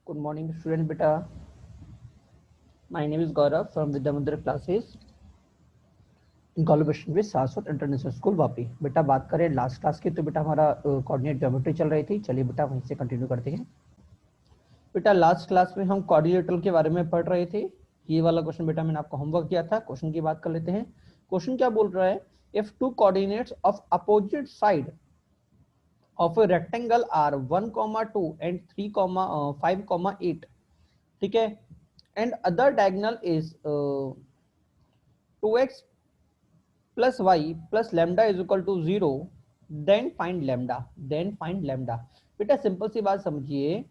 Good morning, student beta. My name is Gaurav from Vidya Mandir classes in collaboration with Saraswat international school Vapi. बेटा बात करें last class की, तो बेटा हमारा कोऑर्डिनेट ज्योमेट्री चल रही थी। चलिए बेटा वहीं से कंटिन्यू करते हैं। बेटा लास्ट क्लास में हम कोऑर्डिनेटर के बारे में पढ़ रहे थे। ये वाला क्वेश्चन बेटा मैंने आपको होमवर्क किया था। क्वेश्चन की बात कर लेते हैं। क्वेश्चन क्या बोल रहा है, if two coordinates of opposite side of a rectangle are 1,2 and 3,5,8, ठीक है, and other diagonal is 2x plus y plus lambda is equal to 0, then find lambda। बेटा सिंपल सी बात समझिए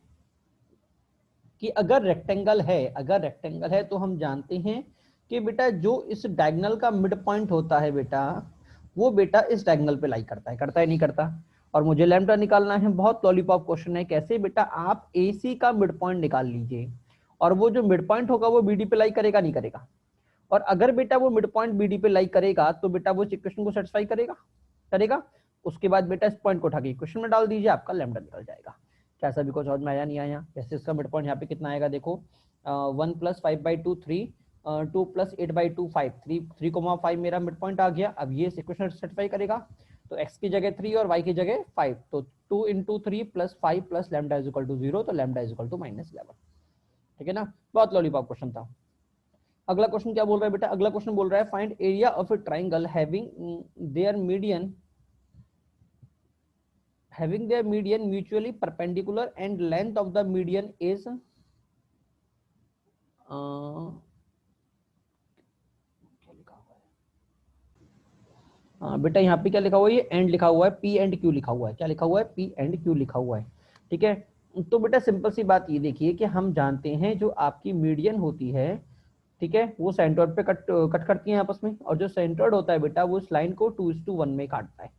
कि अगर रेक्टेंगल है तो हम जानते हैं कि बेटा जो इस डायगोनल का मिड पॉइंट होता है बेटा, वो बेटा इस डायगोनल पे लाई करता है नहीं करता। और मुझे लैम्डा निकालना है। बहुत लॉलीपॉप क्वेश्चन है। कैसे बेटा, आप AC का मिड पॉइंट निकाल लीजिए और वो जो मिड पॉइंट होगा वो BD पे लाई करेगा नहीं करेगा। और अगर बेटा वो मिड पॉइंट BD पे लाई करेगा तो बेटा वो इक्वेशन को सेटिस्फाई करेगा। उसके बाद बेटा इस पॉइंट को उठा के इक्वेशन में डाल दीजिए, आपका लैम्डा निकल जाएगा। क्या सभी को समझ में आया नहीं आया? जैसे इसका मिड पॉइंट यहाँ पे कितना आएगा देखो, 1 + 5/2 3, 2 + 8/2 5, 3,5 मेरा मिड पॉइंट आ गया। अब ये इक्वेशन सेटिस्फाई करेगा तो x की जगह 3 और y की जगह 5, तो 2 × 3 + 5 + लैम्डा इज इक्वल टू 0, तो लैम्डा इज इक्वल टू -11। ठीक है ना, बहुत लॉलीपॉप क्वेश्चन था। अगला क्वेश्चन क्या बोल रहा है बेटा? अगला क्वेश्चन बोल रहा है find area of a triangle having their median mutually perpendicular and length of the median is बेटा यहाँ पे क्या लिखा हुआ है, ये एंड लिखा हुआ है, P एंड Q लिखा हुआ है। क्या लिखा हुआ है? P एंड Q लिखा हुआ है। ठीक है, तो बेटा सिंपल सी बात ये देखिए कि हम जानते हैं जो आपकी मीडियन होती है, ठीक है, वो सेंटर्ड पे कट करती है आपस में, और जो सेंटर्ड होता है बेटा वो इस लाइन को 2:1 में काटता है।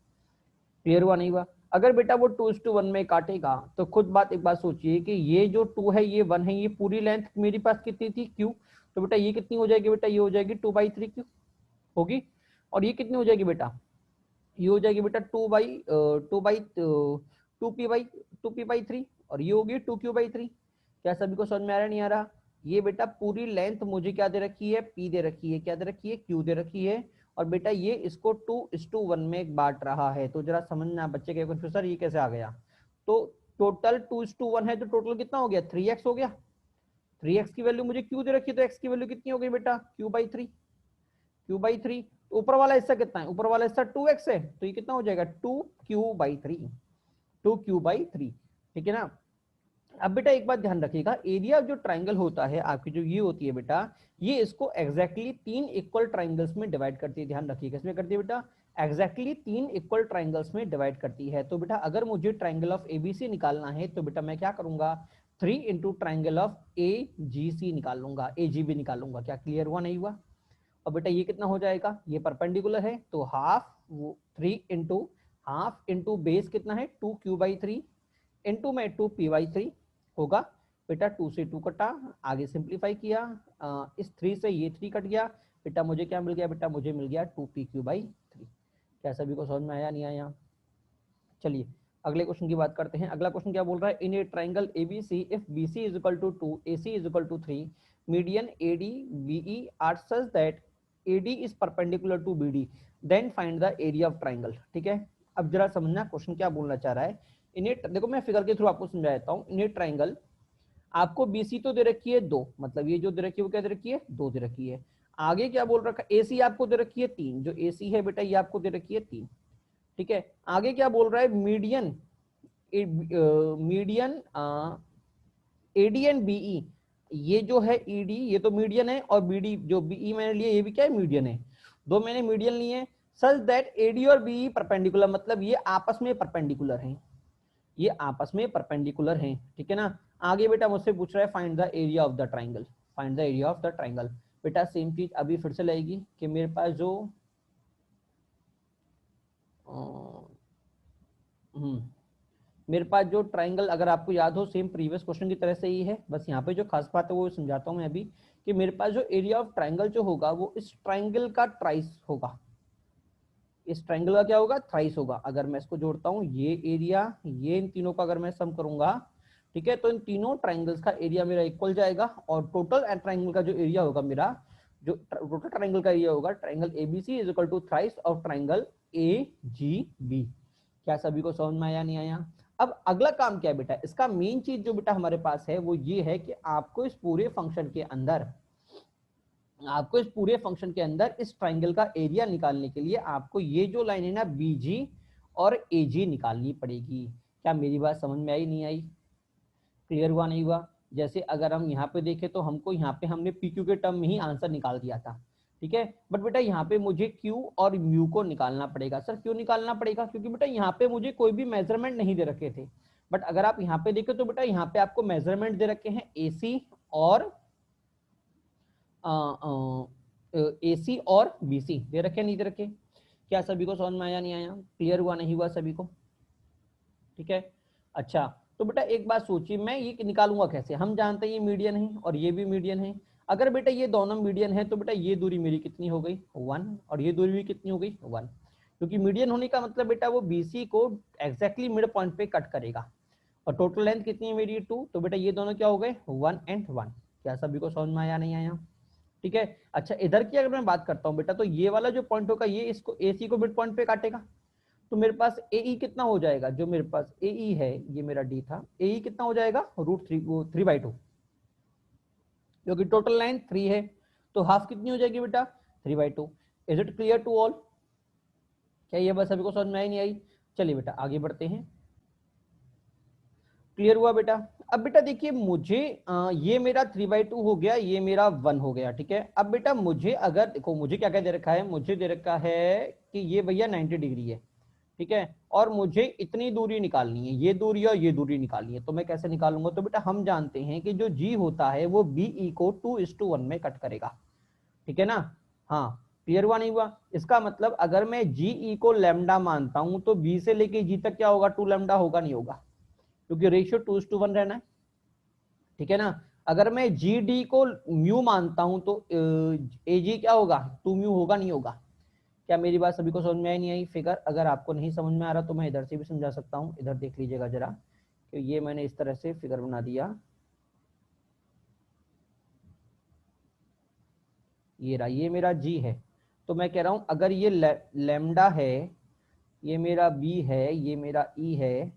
क्लियर हुआ नहीं हुआ? अगर बेटा वो 2:1 में काटेगा तो खुद एक बात सोचिए कि ये जो 2 है ये 1 है, ये पूरी लेंथ मेरे पास कितनी थी? Q। तो बेटा ये कितनी हो जाएगी बेटा? ये हो जाएगी 2/3 Q होगी। और ये कितनी हो जाएगी बेटा? ये हो जाएगी बेटा 2p/3, और ये होगी 2q/3। क्या सभी को समझ में आ रहा नहीं आ रहा? ये बेटा पूरी लेंथ मुझे क्या दे रखी है? P दे रखी है। क्या दे रखी है? Q दे रखी है। और बेटा ये इसको 2:1 में बांट रहा है। तो जरा समझना बच्चे के सर ये कैसे आ गया? तो टोटल 2:1 है, तो टोटल कितना हो गया? 3x हो गया। 3x की वैल्यू मुझे Q दे रखी है, तो x की वैल्यू कितनी हो गई बेटा? Q/3। तो ऊपर वाला हिस्सा कितना है? ऊपर वाला हिस्सा 2x है, तो ये कितना हो जाएगा? 2q/3। ठीक है ना। अब बेटा एक बात ध्यान रखिएगा, एरिया जो ट्राइंगल होता है आपकी, जो ये होती है बेटा, ये इसको एग्जैक्टली 3 इक्वल ट्राइंगल्स में डिवाइड करती है। ध्यान रखिएगा, इसमें करती है बेटा एग्जैक्टली 3 इक्वल ट्राइंगल्स में डिवाइड करती है। तो बेटा अगर मुझे ट्राइंगल ऑफ ABC निकालना है तो बेटा मैं क्या करूंगा? 3 × ट्राइंगल ऑफ AGC निकाल लूंगा, AGB निकाल लूंगा। क्या क्लियर हुआ नहीं हुआ? और बेटा ये कितना हो जाएगा? ये परपेंडिकुलर है तो हाफ 3 × हाफ इंटू बेस कितना है? 2q/3 इंटू में 2p/3 होगा। बेटा 2 से 2 कटा, आगे सिंप्लीफाई किया, इस 3 से ये 3 कट गया। बेटा मुझे क्या मिल गया? बेटा मुझे मिल गया 2pq/3। क्या सभी को समझ में आया नहीं आया? चलिए अगले क्वेश्चन की बात करते हैं। अगला क्वेश्चन क्या बोल रहा है? In a triangle ABC if BC is equal to 2, AC is equal to 3, median AD BE are such that AD is perpendicular to BD, then find the area of triangle. ठीक है, अब जरा समझना question क्या बोलना चाह रहा है। इन्हें देखो मैं फिगर के थ्रू आपको समझा देता हूँ। इन्हें ट्राइंगल आपको BC तो दे रखी है 2, मतलब ये जो दे रखी है वो क्या दे रखी है? 2 दे रखी है। आगे क्या बोल रखा है? AC आपको दे रखी है 3, जो AC है बेटा ये आपको दे रखी है 3। ठीक है, आगे क्या बोल रहा है? मीडियन AD एंड BE, ये जो है ED ये तो मीडियन है, और BD जो BE मैंने लिया ये भी क्या है? मीडियन है। दो मैंने मीडियन लिए, सच दैट AD और BE परपेंडिकुलर, मतलब ये आपस में परपेंडिकुलर हैं, ये आपस में परपेंडिकुलर हैं। ठीक है ना। आगे बेटा मुझसे पूछ रहा है find the area of the triangle, find the area of the triangle. बेटा सेम चीज अभी फिर से लगेगी कि मेरे पास जो मेरे पास जो ट्राइंगल, अगर आपको याद हो सेम प्रीवियस क्वेश्चन की तरह से ही है, बस यहाँ पे जो खास बात है वो समझाता हूँ मैं अभी, कि मेरे पास जो एरिया ऑफ ट्राइंगल जो होगा वो इस ट्राइंगल का ट्राइस होगा। इस ट्राइंगल का क्या होगा? थ्राइस होगा। अगर मैं इसको जोड़ता हूँ, ये एरिया, ये इन तीनों का अगर मैं सम करूंगा ठीक है, तो इन तीनों ट्राइंगल्स का एरिया मेरा इक्वल जाएगा और टोटल ट्राइंगल का जो एरिया होगा मेरा, जो टोटल ट्राइंगल का एरिया होगा, triangle ABC is equal to thrice of triangle AGB. क्या सभी को समझ में आया नहीं आया? अब अगला काम क्या है बेटा, इसका मेन चीज जो बेटा हमारे पास है वो ये है कि आपको इस पूरे फंक्शन के अंदर, आपको इस पूरे फंक्शन के अंदर इस ट्राइंगल का एरिया निकालने के लिए आपको ये जो लाइन है ना बीजी और एजी निकालनी पड़ेगी। क्या मेरी बात समझ में आई नहीं आई? क्लियर हुआ नहीं हुआ? जैसे अगर हम यहाँ पे देखें तो हमको यहाँ पे हमने पी क्यू के टर्म में ही आंसर निकाल दिया था, ठीक है, बट बेटा यहाँ पे मुझे क्यू और म्यू को निकालना पड़ेगा। सर क्यों निकालना पड़ेगा? क्योंकि बेटा यहाँ पे मुझे कोई भी मेजरमेंट नहीं दे रखे थे, बट अगर आप यहाँ पे देखें तो बेटा यहाँ पे आपको मेजरमेंट दे रखे हैं एसी और एसी और बीसी दे रखे, नहीं दे रखे? क्या सभी को समझ में आया नहीं आया? क्लियर हुआ नहीं हुआ सभी को? ठीक है, अच्छा तो बेटा एक बात सोचिए, मैं ये निकालूंगा कैसे? हम जानते हैं ये मीडियन है और ये भी मीडियन है। अगर बेटा ये दोनों मीडियन है तो बेटा ये दूरी मेरी कितनी हो गई? 1, और ये दूरी भी कितनी हो गई? 1, क्योंकि मीडियन होने का मतलब बेटा वो बीसी को एग्जैक्टली मिड पॉइंट पे कट करेगा। और टोटल लेंथ कितनी है मेरी? 2, तो बेटा ये दोनों क्या हो गए? 1 एंड 1। क्या सभी को समझ में आया नहीं आया? ठीक है, अच्छा इधर की अगर मैं बात करता हूँ बेटा, तो ये वाला जो पॉइंट होगा ये इसको एसी को मिड पॉइंट पे काटेगा, तो मेरे पास एई कितना हो जाएगा? जो मेरे पास एई है, ये मेरा डी था, एई कितना हो जाएगा? √3/2, क्योंकि टोटल लाइन 3 है, तो हाफ कितनी हो जाएगी बेटा? 3/2। Is it clear to all? क्या ये बस सभी को समझ में आई नहीं आई? चलिए बेटा आगे बढ़ते हैं। क्लियर हुआ बेटा? अब बेटा देखिए मुझे ये मेरा 3/2 हो गया, ये मेरा 1 हो गया, ठीक है। अब बेटा मुझे अगर देखो, मुझे क्या क्या दे रखा है? मुझे दे रखा है कि ये भैया 90 डिग्री है, ठीक है, और मुझे इतनी दूरी निकालनी है, ये दूरी और ये दूरी निकालनी है। तो मैं कैसे निकालूंगा? तो बेटा हम जानते हैं कि जो जी होता है वो बीई को 2:1 में कट करेगा, ठीक है ना? हाँ, क्लियर हुआ नहीं हुआ? इसका मतलब अगर मैं जीई को लैम्डा मानता हूं तो बी से लेके जी तक क्या होगा? 2 लैम्डा होगा, नहीं होगा? क्योंकि रेशियो 2:1 रहना है, ठीक है ना? अगर मैं जी डी को म्यू मानता हूं तो ए जी क्या होगा? 2 म्यू होगा, नहीं होगा? क्या मेरी बात सभी को समझ में आई नहीं आई? फिगर अगर आपको नहीं समझ में आ रहा तो मैं इधर से भी समझा सकता हूँ, इधर देख लीजिएगा जरा, कि ये मैंने इस तरह से फिगर बना दिया, ये रहा, ये मेरा जी है। तो मैं कह रहा हूं अगर ये लैम्डा है, ये मेरा बी है, ये मेरा ई है,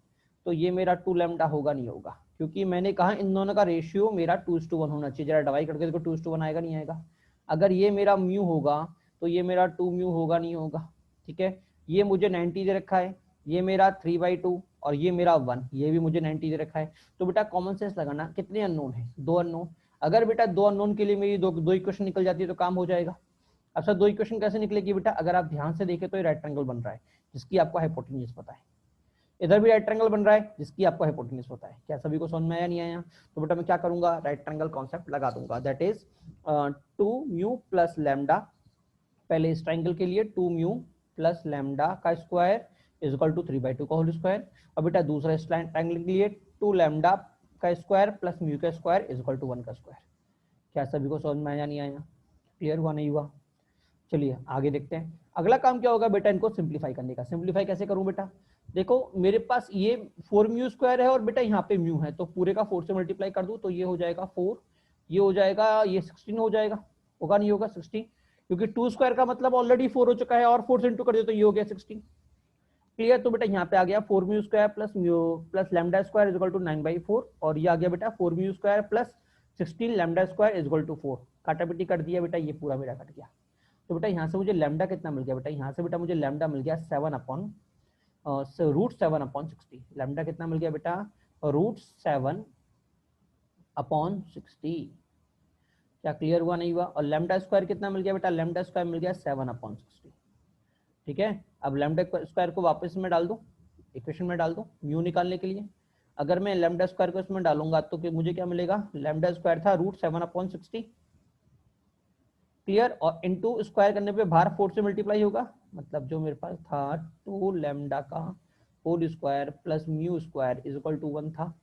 तो ये मेरा 2 लैम्डा होगा, नहीं होगा? क्योंकि मैंने कहा इन दोनों का रेशियो मेरा 2:1 होना चाहिए। जरा डिवाइड करके देखो 2:1 आएगा, नहीं आएगा? अगर ये मेरा म्यू होगा तो ये मेरा 2 म्यू होगा, नहीं होगा? ठीक है, ये मुझे 90 दे रखा है, ये मेरा 3/2 और ये मेरा 1, ये भी मुझे 90 दे रखा है। तो बेटा कॉमन सेंस लगाना, कितने अननोन है? 2 अननोन। अगर बेटा 2 अननोन के लिए मेरी दो इक्वेशन निकल जाती है तो काम हो जाएगा। अब सर 2 इक्वेशन कैसे निकलेगी बेटा? अगर आप ध्यान से देखें तो ये राइट ट्रायंगल बन रहा है जिसकी आपको हाइपोटेन्यूज पता है, इधर भी राइट ट्रायंगल बन रहा है जिसकी आपको हाइपोटेन्यूज पता है। क्या सभी को समझ में आया नहीं आया? तो बेटा मैं क्या करूंगा? राइट ट्रायंगल कॉन्सेप्ट लगा दूंगा, that is 2 mu plus lambda. पहले इस ट्रायंगल के लिए 2 म्यू प्लस लैम्डा का स्क्वायर इज इक्वल टू 3/2 का होल स्क्वायर। और बेटा दूसरा इस ट्रायंगल के लिए 2 लैम्डा का स्क्वायर प्लस म्यू का स्क्वायर इज इक्वल टू 1 का स्क्वायर। क्या सभी को समझ में आया नहीं आया? क्लियर हुआ नहीं हुआ? चलिए आगे देखते हैं। अगला काम क्या होगा बेटा? इनको सिंप्लीफाई करने का। सिंप्लीफाई कैसे करूं बेटा? देखो मेरे पास ये 4 म्यू स्क्वायर है और बेटा यहाँ पे म्यू है, तो पूरे का 4 से मल्टीप्लाई कर दूं तो ये हो जाएगा 4, ये हो जाएगा, ये 16 हो जाएगा, होगा नहीं होगा? 16, क्योंकि 2 स्क्वायर का मतलब ऑलरेडी 4 हो चुका है और 4 से इंटू कर दे तो ये हो गया 16। क्लियर? तो बेटा यहाँ पे आ गया 4 mu square plus lambda square is equal to 9/4, और ये आ गया बेटा 4 mu square plus 16 lambda square is equal to 4। काटापिटी कर दिया बेटा, ये पूरा मेरा कट गया। तो बेटा यहाँ से मुझे लैम्डा कितना मिल गया? बेटा यहाँ से बेटा मुझे लैम्डा मिल गया √7/60। लैम्डा कितना मिल गया बेटा? √7/60। क्या क्लियर हुआ नहीं हुआ? और लैम्डा स्क्वायर कितना मिल गया बेटा? लैम्डा स्क्वायर मिल गया 7/60। ठीक है, अब लैम्डा स्क्वायर को वापस में डाल दूं, इक्वेशन में डाल दूं म्यू निकालने के लिए। अगर मैं लैम्डा स्क्वायर को इसमें डालूंगा तो मुझे क्या मिलेगा? लैम्डा स्क्वायर था √7/60, क्लियर, और इनटू स्क्वायर करने पे बाहर 4 से मल्टीप्लाई होगा, मतलब जो मेरे पास था 2 लैम्डा का whole square plus mu square is equal to 1 था।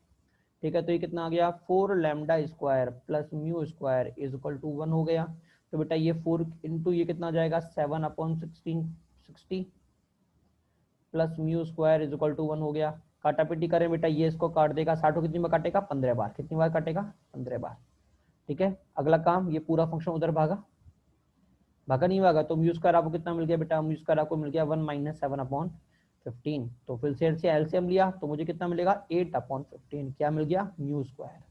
ठीक है, तो ये कितना आ गया? 4 lambda square plus mu square is equal to 1 हो गया। तो बेटा ये 4 इंटू ये कितना आ जाएगा? 7/60 plus mu square is equal to 1 हो गया। काटा पीटी करें बेटा, ये इसको काट देगा, 60 को कितनी बार काटेगा, 15 बार। कितनी बार काटेगा, 15 बार। ठीक है, अगला काम, ये पूरा फंक्शन उधर भागा, भागा नहीं भागा, तो म्यू स्क्वायर आपको कितना मिल गया बेटा, म्यू स्क्वायर आपको मिल गया 1 - 7/15। तो फिर से एलसीएम लिया तो मुझे कितना मिलेगा, 8/15। क्या मिल गया, म्यू स्क्वायर।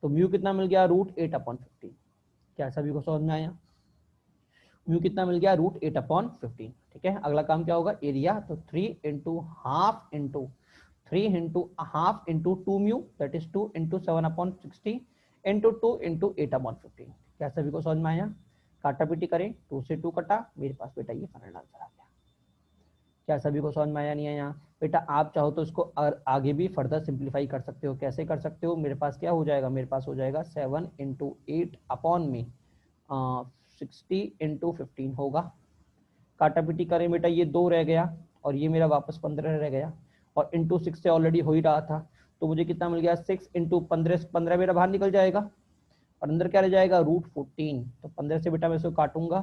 तो म्यू कितना मिल गया, √8/15। क्या सभी को समझ में आया, म्यू कितना मिल गया, √8/15। ठीक है, अगला काम क्या होगा, एरिया। तो 3 × half × 3 × half × 2 mu, that is 2 × 7/60 × 2 × 8/15। क्या सभी को समझ में आया, काटा पीटी करें, 2 से 2 कटा, मेरे पास बेटा ये फाइनल आंसर आ गया। क्या सभी को समझ में आया, नहीं आया बेटा। आप चाहो तो इसको आगे भी फर्दर सिंप्लीफाई कर सकते हो। कैसे कर सकते हो, मेरे पास क्या हो जाएगा, मेरे पास हो जाएगा 7 × 8 अपॉन में 60 × 15 होगा। काटा पीटी करें बेटा, ये 2 रह गया और ये मेरा वापस 15 रह गया, और इंटू 6 से ऑलरेडी हो ही रहा था, तो मुझे कितना मिल गया, 6 × 15, 15 मेरा बाहर निकल जाएगा और अंदर क्या रह जाएगा, √14। तो 15 से बेटा मैं इसको काटूंगा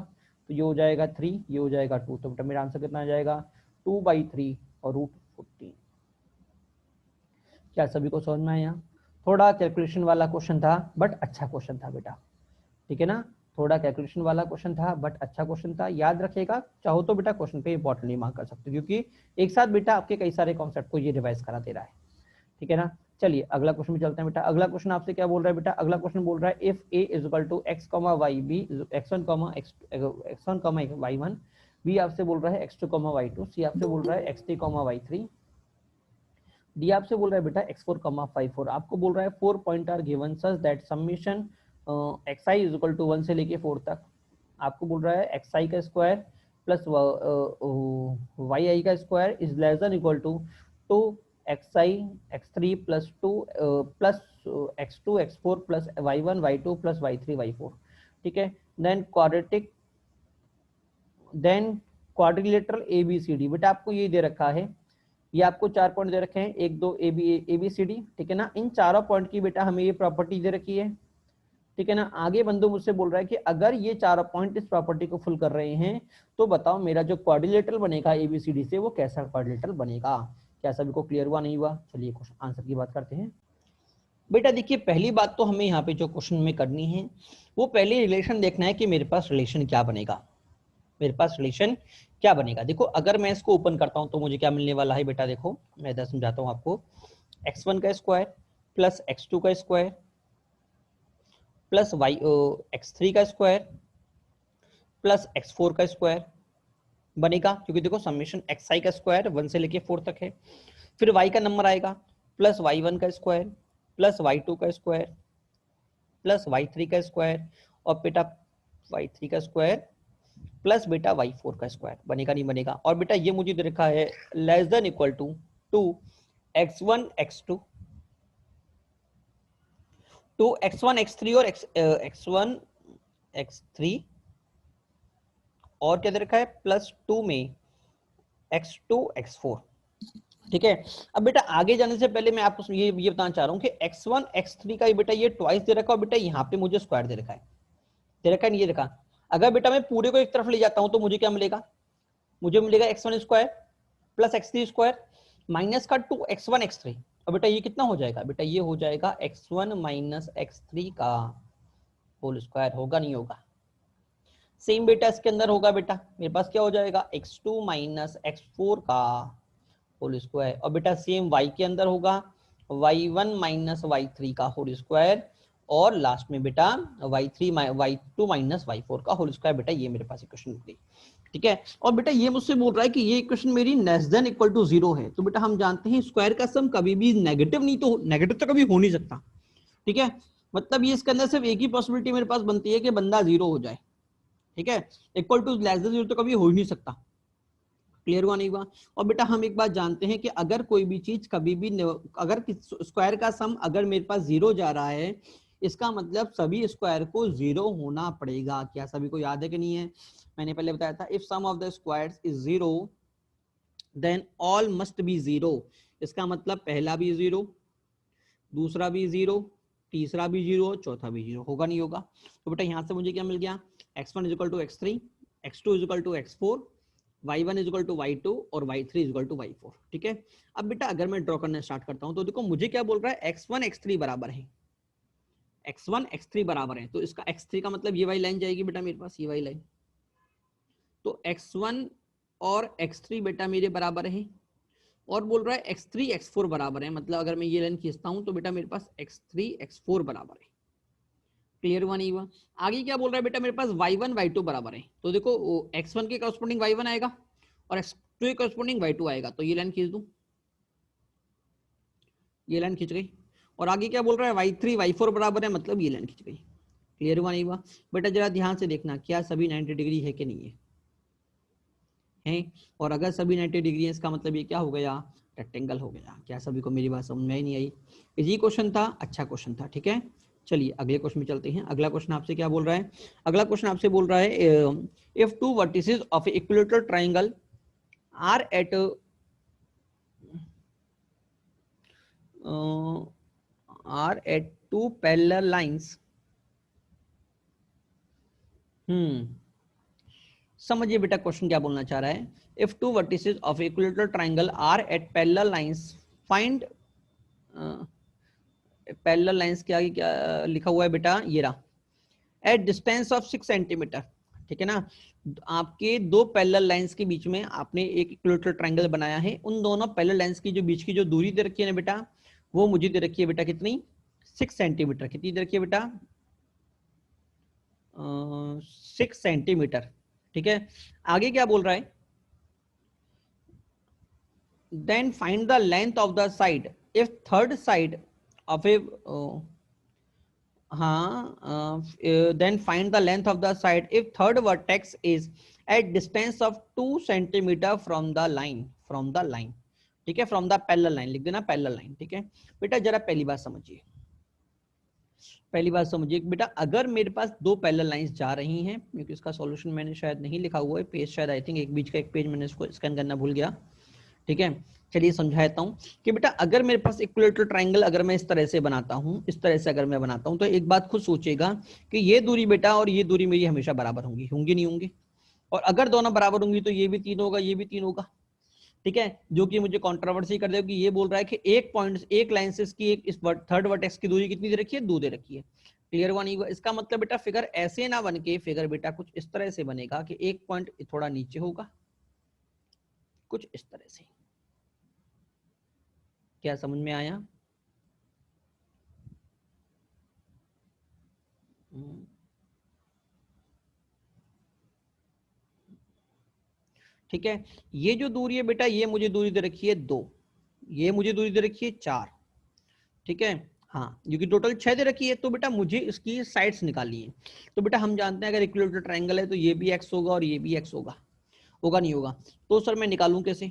तो ये हो जाएगा 3, ये हो जाएगा 2, तो बेटा मेरा आंसर कितना आ जाएगा, 2/3 और √14। क्या सभी को समझ में आया, थोड़ा कैलकुलेशन वाला क्वेश्चन था बट अच्छा क्वेश्चन था बेटा। ठीक है ना, थोड़ा कैलकुलेशन वाला क्वेश्चन था बट अच्छा क्वेश्चन था। याद रखिएगा, चाहो तो बेटा क्वेश्चन पे इंपॉर्टेंटली मार्क कर सकते हो, क्योंकि एक साथ बेटा आपके कई सारे कॉन्सेप्ट को ये रिवाइज करा दे रहा है। ठीक है ना, चलिए अगला क्वेश्चन में चलते हैं बेटा। अगला क्वेश्चन आपसे क्या बोल रहा है बेटा, अगला क्वेश्चन बोल रहा है if a = x, y, b x1, y1, b आपसे बोल रहा है x2, y2, c आपसे बोल रहा है x3, y3, डी आपसे बोल रहा है बेटा x4, 5, 4। आपको बोल रहा है 4 point are given such that summation xi = 1 से लेके 4 तक। आपको बोल रहा है xi का स्क्वायर प्लस yi का square is less than equal to 2xi x3 plus 2 plus x2 x4 plus y1 y2 plus y3 y4। ठीक है, देन क्वाड्रिलेटरल ABCD। बेटा आपको ये दे रखा है, ये आपको 4 पॉइंट दे रखे हैं, 1 2 ABCD। ठीक है ना, इन चारों पॉइंट की बेटा हमें ये प्रॉपर्टी दे रखी है। ठीक है ना, आगे बंदू मुझसे बोल रहा है कि अगर ये चारों पॉइंट इस प्रॉपर्टी को फुल कर रहे हैं तो बताओ मेरा जो क्वाड्रिलेटरल बनेगा ABCD से वो कैसा क्वाड्रिलेटरल बनेगा। क्या सभी को क्लियर हुआ, नहीं हुआ, चलिए क्वेश्चन आंसर की बात करते हैं। बेटा देखिए, पहली बात तो हमें यहाँ पे जो क्वेश्चन में करनी है वो पहले रिलेशन देखना है कि मेरे पास रिलेशन क्या बनेगा, मेरे पास रिलेशन क्या बनेगा। देखो अगर मैं इसको ओपन करता हूं तो मुझे क्या मिलने वाला है बेटा, देखो मैं इधर समझाता हूं आपको। x1 का स्क्वायर प्लस x2 का स्क्वायर प्लस x3 का स्क्वायर प्लस x4 का स्क्वायर बनेगा, क्योंकि देखो समेशन xi का स्क्वायर 1 से लेके 4 तक है। फिर y का नंबर आएगा प्लस y1 का स्क्वायर प्लस y2 का स्क्वायर प्लस y3 का स्क्वायर और बेटा y3 का स्क्वायर प्लस बेटा y4 का स्क्वायर। बनेगा नहीं बनेगा। और बेटा ये मुझे दे रखा है less than equal to 2x1 x2 2x1 x3 और x1 x3 और क्या दे रखा है प्लस 2 में x2 x4। ठीक है, अब बेटा आगे जाने से पहले मैं आपको ये बताना चाह रहा हूं कि x1 x3 का बेटा ये ट्वाइस दे रखा है और बेटा यहाँ पे मुझे स्क्वायर दे रखा है, दे रखा है नहीं, ये रखा। अगर बेटा मैं पूरे को एक तरफ ले जाता हूं तो मुझे क्या मिलेगा, मुझे मिलेगा x1 square plus x3 square minus का 2x1 x3। और बेटा ये कितना हो जाएगा, बेटा ये हो जाएगा x1 माइनस x3 का होल स्क्वायर। होगा नहीं होगा, सेम बेटा इसके अंदर होगा। बेटा मेरे पास क्या हो जाएगा x2 माइनस x4 का होल स्क्वायर। और बेटा सेम y के अंदर होगा y1 माइनस y3 का होल स्क्वायर और लास्ट में बेटा y2 माइनस y4 का होल स्क्वायर। बेटा ये मेरे पास इक्वेशन निकली। ठीक है, और बेटा ये मुझसे बोल रहा है कि ये इक्वेशन मेरी लेस देन इक्वल टू 0 है। तो बेटा हम जानते हैं स्क्वायर का सम कभी भी नेगेटिव नहीं, तो नेगेटिव तो कभी हो नहीं सकता। ठीक है, मतलब ये इसके अंदर सिर्फ एक ही पॉसिबिलिटी मेरे पास बनती है कि बंदा 0 हो जाए। ठीक है, इक्वल टू लेस देन 0 तो कभी हो ही नहीं सकता। क्लियर हुआ नहीं हुआ। और बेटा हम एक बात जानते हैं कि अगर कोई भी चीज कभी भी अगर स्क्वायर का सम अगर मेरे पास 0 जा रहा है, इसका मतलब सभी स्क्वायर को 0 होना पड़ेगा। क्या सभी को याद है कि नहीं है, मैंने पहले बताया था if sum of the squares is 0 then all must be 0। इसका मतलब पहला भी 0, दूसरा भी 0, तीसरा भी 0, चौथा भी 0। होगा नहीं होगा। तो बेटा यहां से मुझे क्या मिल गया, x1 = x3, x2 = x4, y1 is equal to y2 और y3 is equal to y4। ठीक है, अब बेटा अगर मैं ड्रॉ करना स्टार्ट करता हूं तो देखो मुझे क्या बोल रहा है, x1 x3 बराबर है, x1 x3 बराबर है, तो इसका x3 का मतलब ये वाली लाइन जाएगी बेटा मेरे पास, ये वाली लाइन। तो x1 और x3 बेटा मेरे बराबर है, और बोल रहा है x3 x4 बराबर है, मतलब अगर मैं ये लाइन खींचता हूं तो बेटा मेरे पास x3 x4 बराबर है। क्लियर हुआ नहीं हुआ? आगे क्या बोल रहा है बेटा मेरे पास y1 y2 बराबर है, तो देखो x1 के कॉरस्पॉन्डिंग y1 आएगा और x2 के कॉरस्पॉन्डिंग y2 आएगा, तो ये लाइन खींच दूं, ये लाइन खींच गई। और आगे क्या बोल रहा है y3 y4 बराबर है, मतलब ये लाइन खींच गई। क्लियर हुआ नहीं हुआ? बेटा जरा ध्यान से देखना क्या सभी 90 डिग्री है कि नहीं है, है? और अगर सभी 90 डिग्री है इसका मतलब ये क्या हो गया, रेक्टेंगल हो गया। क्या सभी को मेरी बात समझ में ही नहीं आई? इजी क्वेश्चन था, अच्छा क्वेश्चन था। ठीक है, चलिए अगले क्वेश्चन में चलते हैं। अगला क्वेश्चन आपसे क्या बोल रहा है, अगला क्वेश्चन आपसे बोल रहा है if two vertices of equilateral triangle are at two parallel lines. समझिए बेटा क्वेश्चन क्या बोलना चाह रहा है, if two vertices of equilateral triangle are at parallel lines find, parallel lines के आगे क्या लिखा हुआ है बेटा, ये रहा, एट डिस्टेंस ऑफ 6 सेंटीमीटर। ठीक है ना, आपके दो पैरेलल लाइंस के बीच में आपने एक इक्विलेटरल ट्रायंगल बनाया है, उन दोनों पैरेलल लाइंस की जो बीच की जो दूरी दे रखी है ना बेटा, वो मुझे दे रखी है बेटा कितनी, 6 सेंटीमीटर। कितनी दे रखी है बेटा, 6 सेंटीमीटर। ठीक है, आगे क्या बोल रहा है, then find the length of the side if third side of A, हाँ, then find the length of the side if third vertex is at distance of 2 centimetre from the line, from the line. ठीक है, from the parallel line लिख देना, parallel line. ठीक है बेटा, जरा पहली बात समझिए, पहली बात समझिए बेटा, अगर मेरे पास दो पैरेलल लाइंस जा रही हैं, क्योंकि इसका सॉल्यूशन मैंने शायद नहीं लिखा हुआ है, पेज शायद आई थिंक एक बीच का एक पेज मैंने इसको स्कैन करना भूल गया। ठीक है, चलिए समझाता हूं कि बेटा अगर मेरे पास इक्विलेटरल ट्रायंगल अगर मैं इस तरह से बनाता हूं, इस तरह से अगर मैं बनाता हूं, तो एक बात खुद सोचेगा कि ये दूरी बेटा और ये दूरी मेरी हमेशा बराबर होंगी, होंगी नहीं होंगी? और अगर दोनों बराबर होंगी तो ये भी 3 होगा, ये भी 3 होगा। ठीक है, जो कि मुझे कंट्रोवर्सी कर देगा कि ये बोल रहा है कि एक पॉइंट, एक लाइन से इसकी एक इस थर्ड वर्टेक्स की दूरी कितनी दे रखी है, 2 दे रखी है। क्लियर हुआ नहीं हुआ? इसका मतलब बेटा फिगर ऐसे ना बन के, फिगर बेटा कुछ इस तरह से बनेगा कि एक पॉइंट थोड़ा नीचे होगा, कुछ इस तरह से। क्या समझ में आया? ठीक है, ये जो दूरी है बेटा, ये मुझे दूरी दे रखी है 2, ये मुझे दूरी दे रखी है 4। ठीक है, हाँ, क्योंकि टोटल 6 दे रखी है, तो बेटा मुझे इसकी साइड्स निकालनी है। तो बेटा हम जानते हैं अगर इक्विलेटरल ट्रायंगल है तो ये भी x होगा और ये भी x होगा, होगा नहीं होगा? तो सर मैं निकालूं कैसे,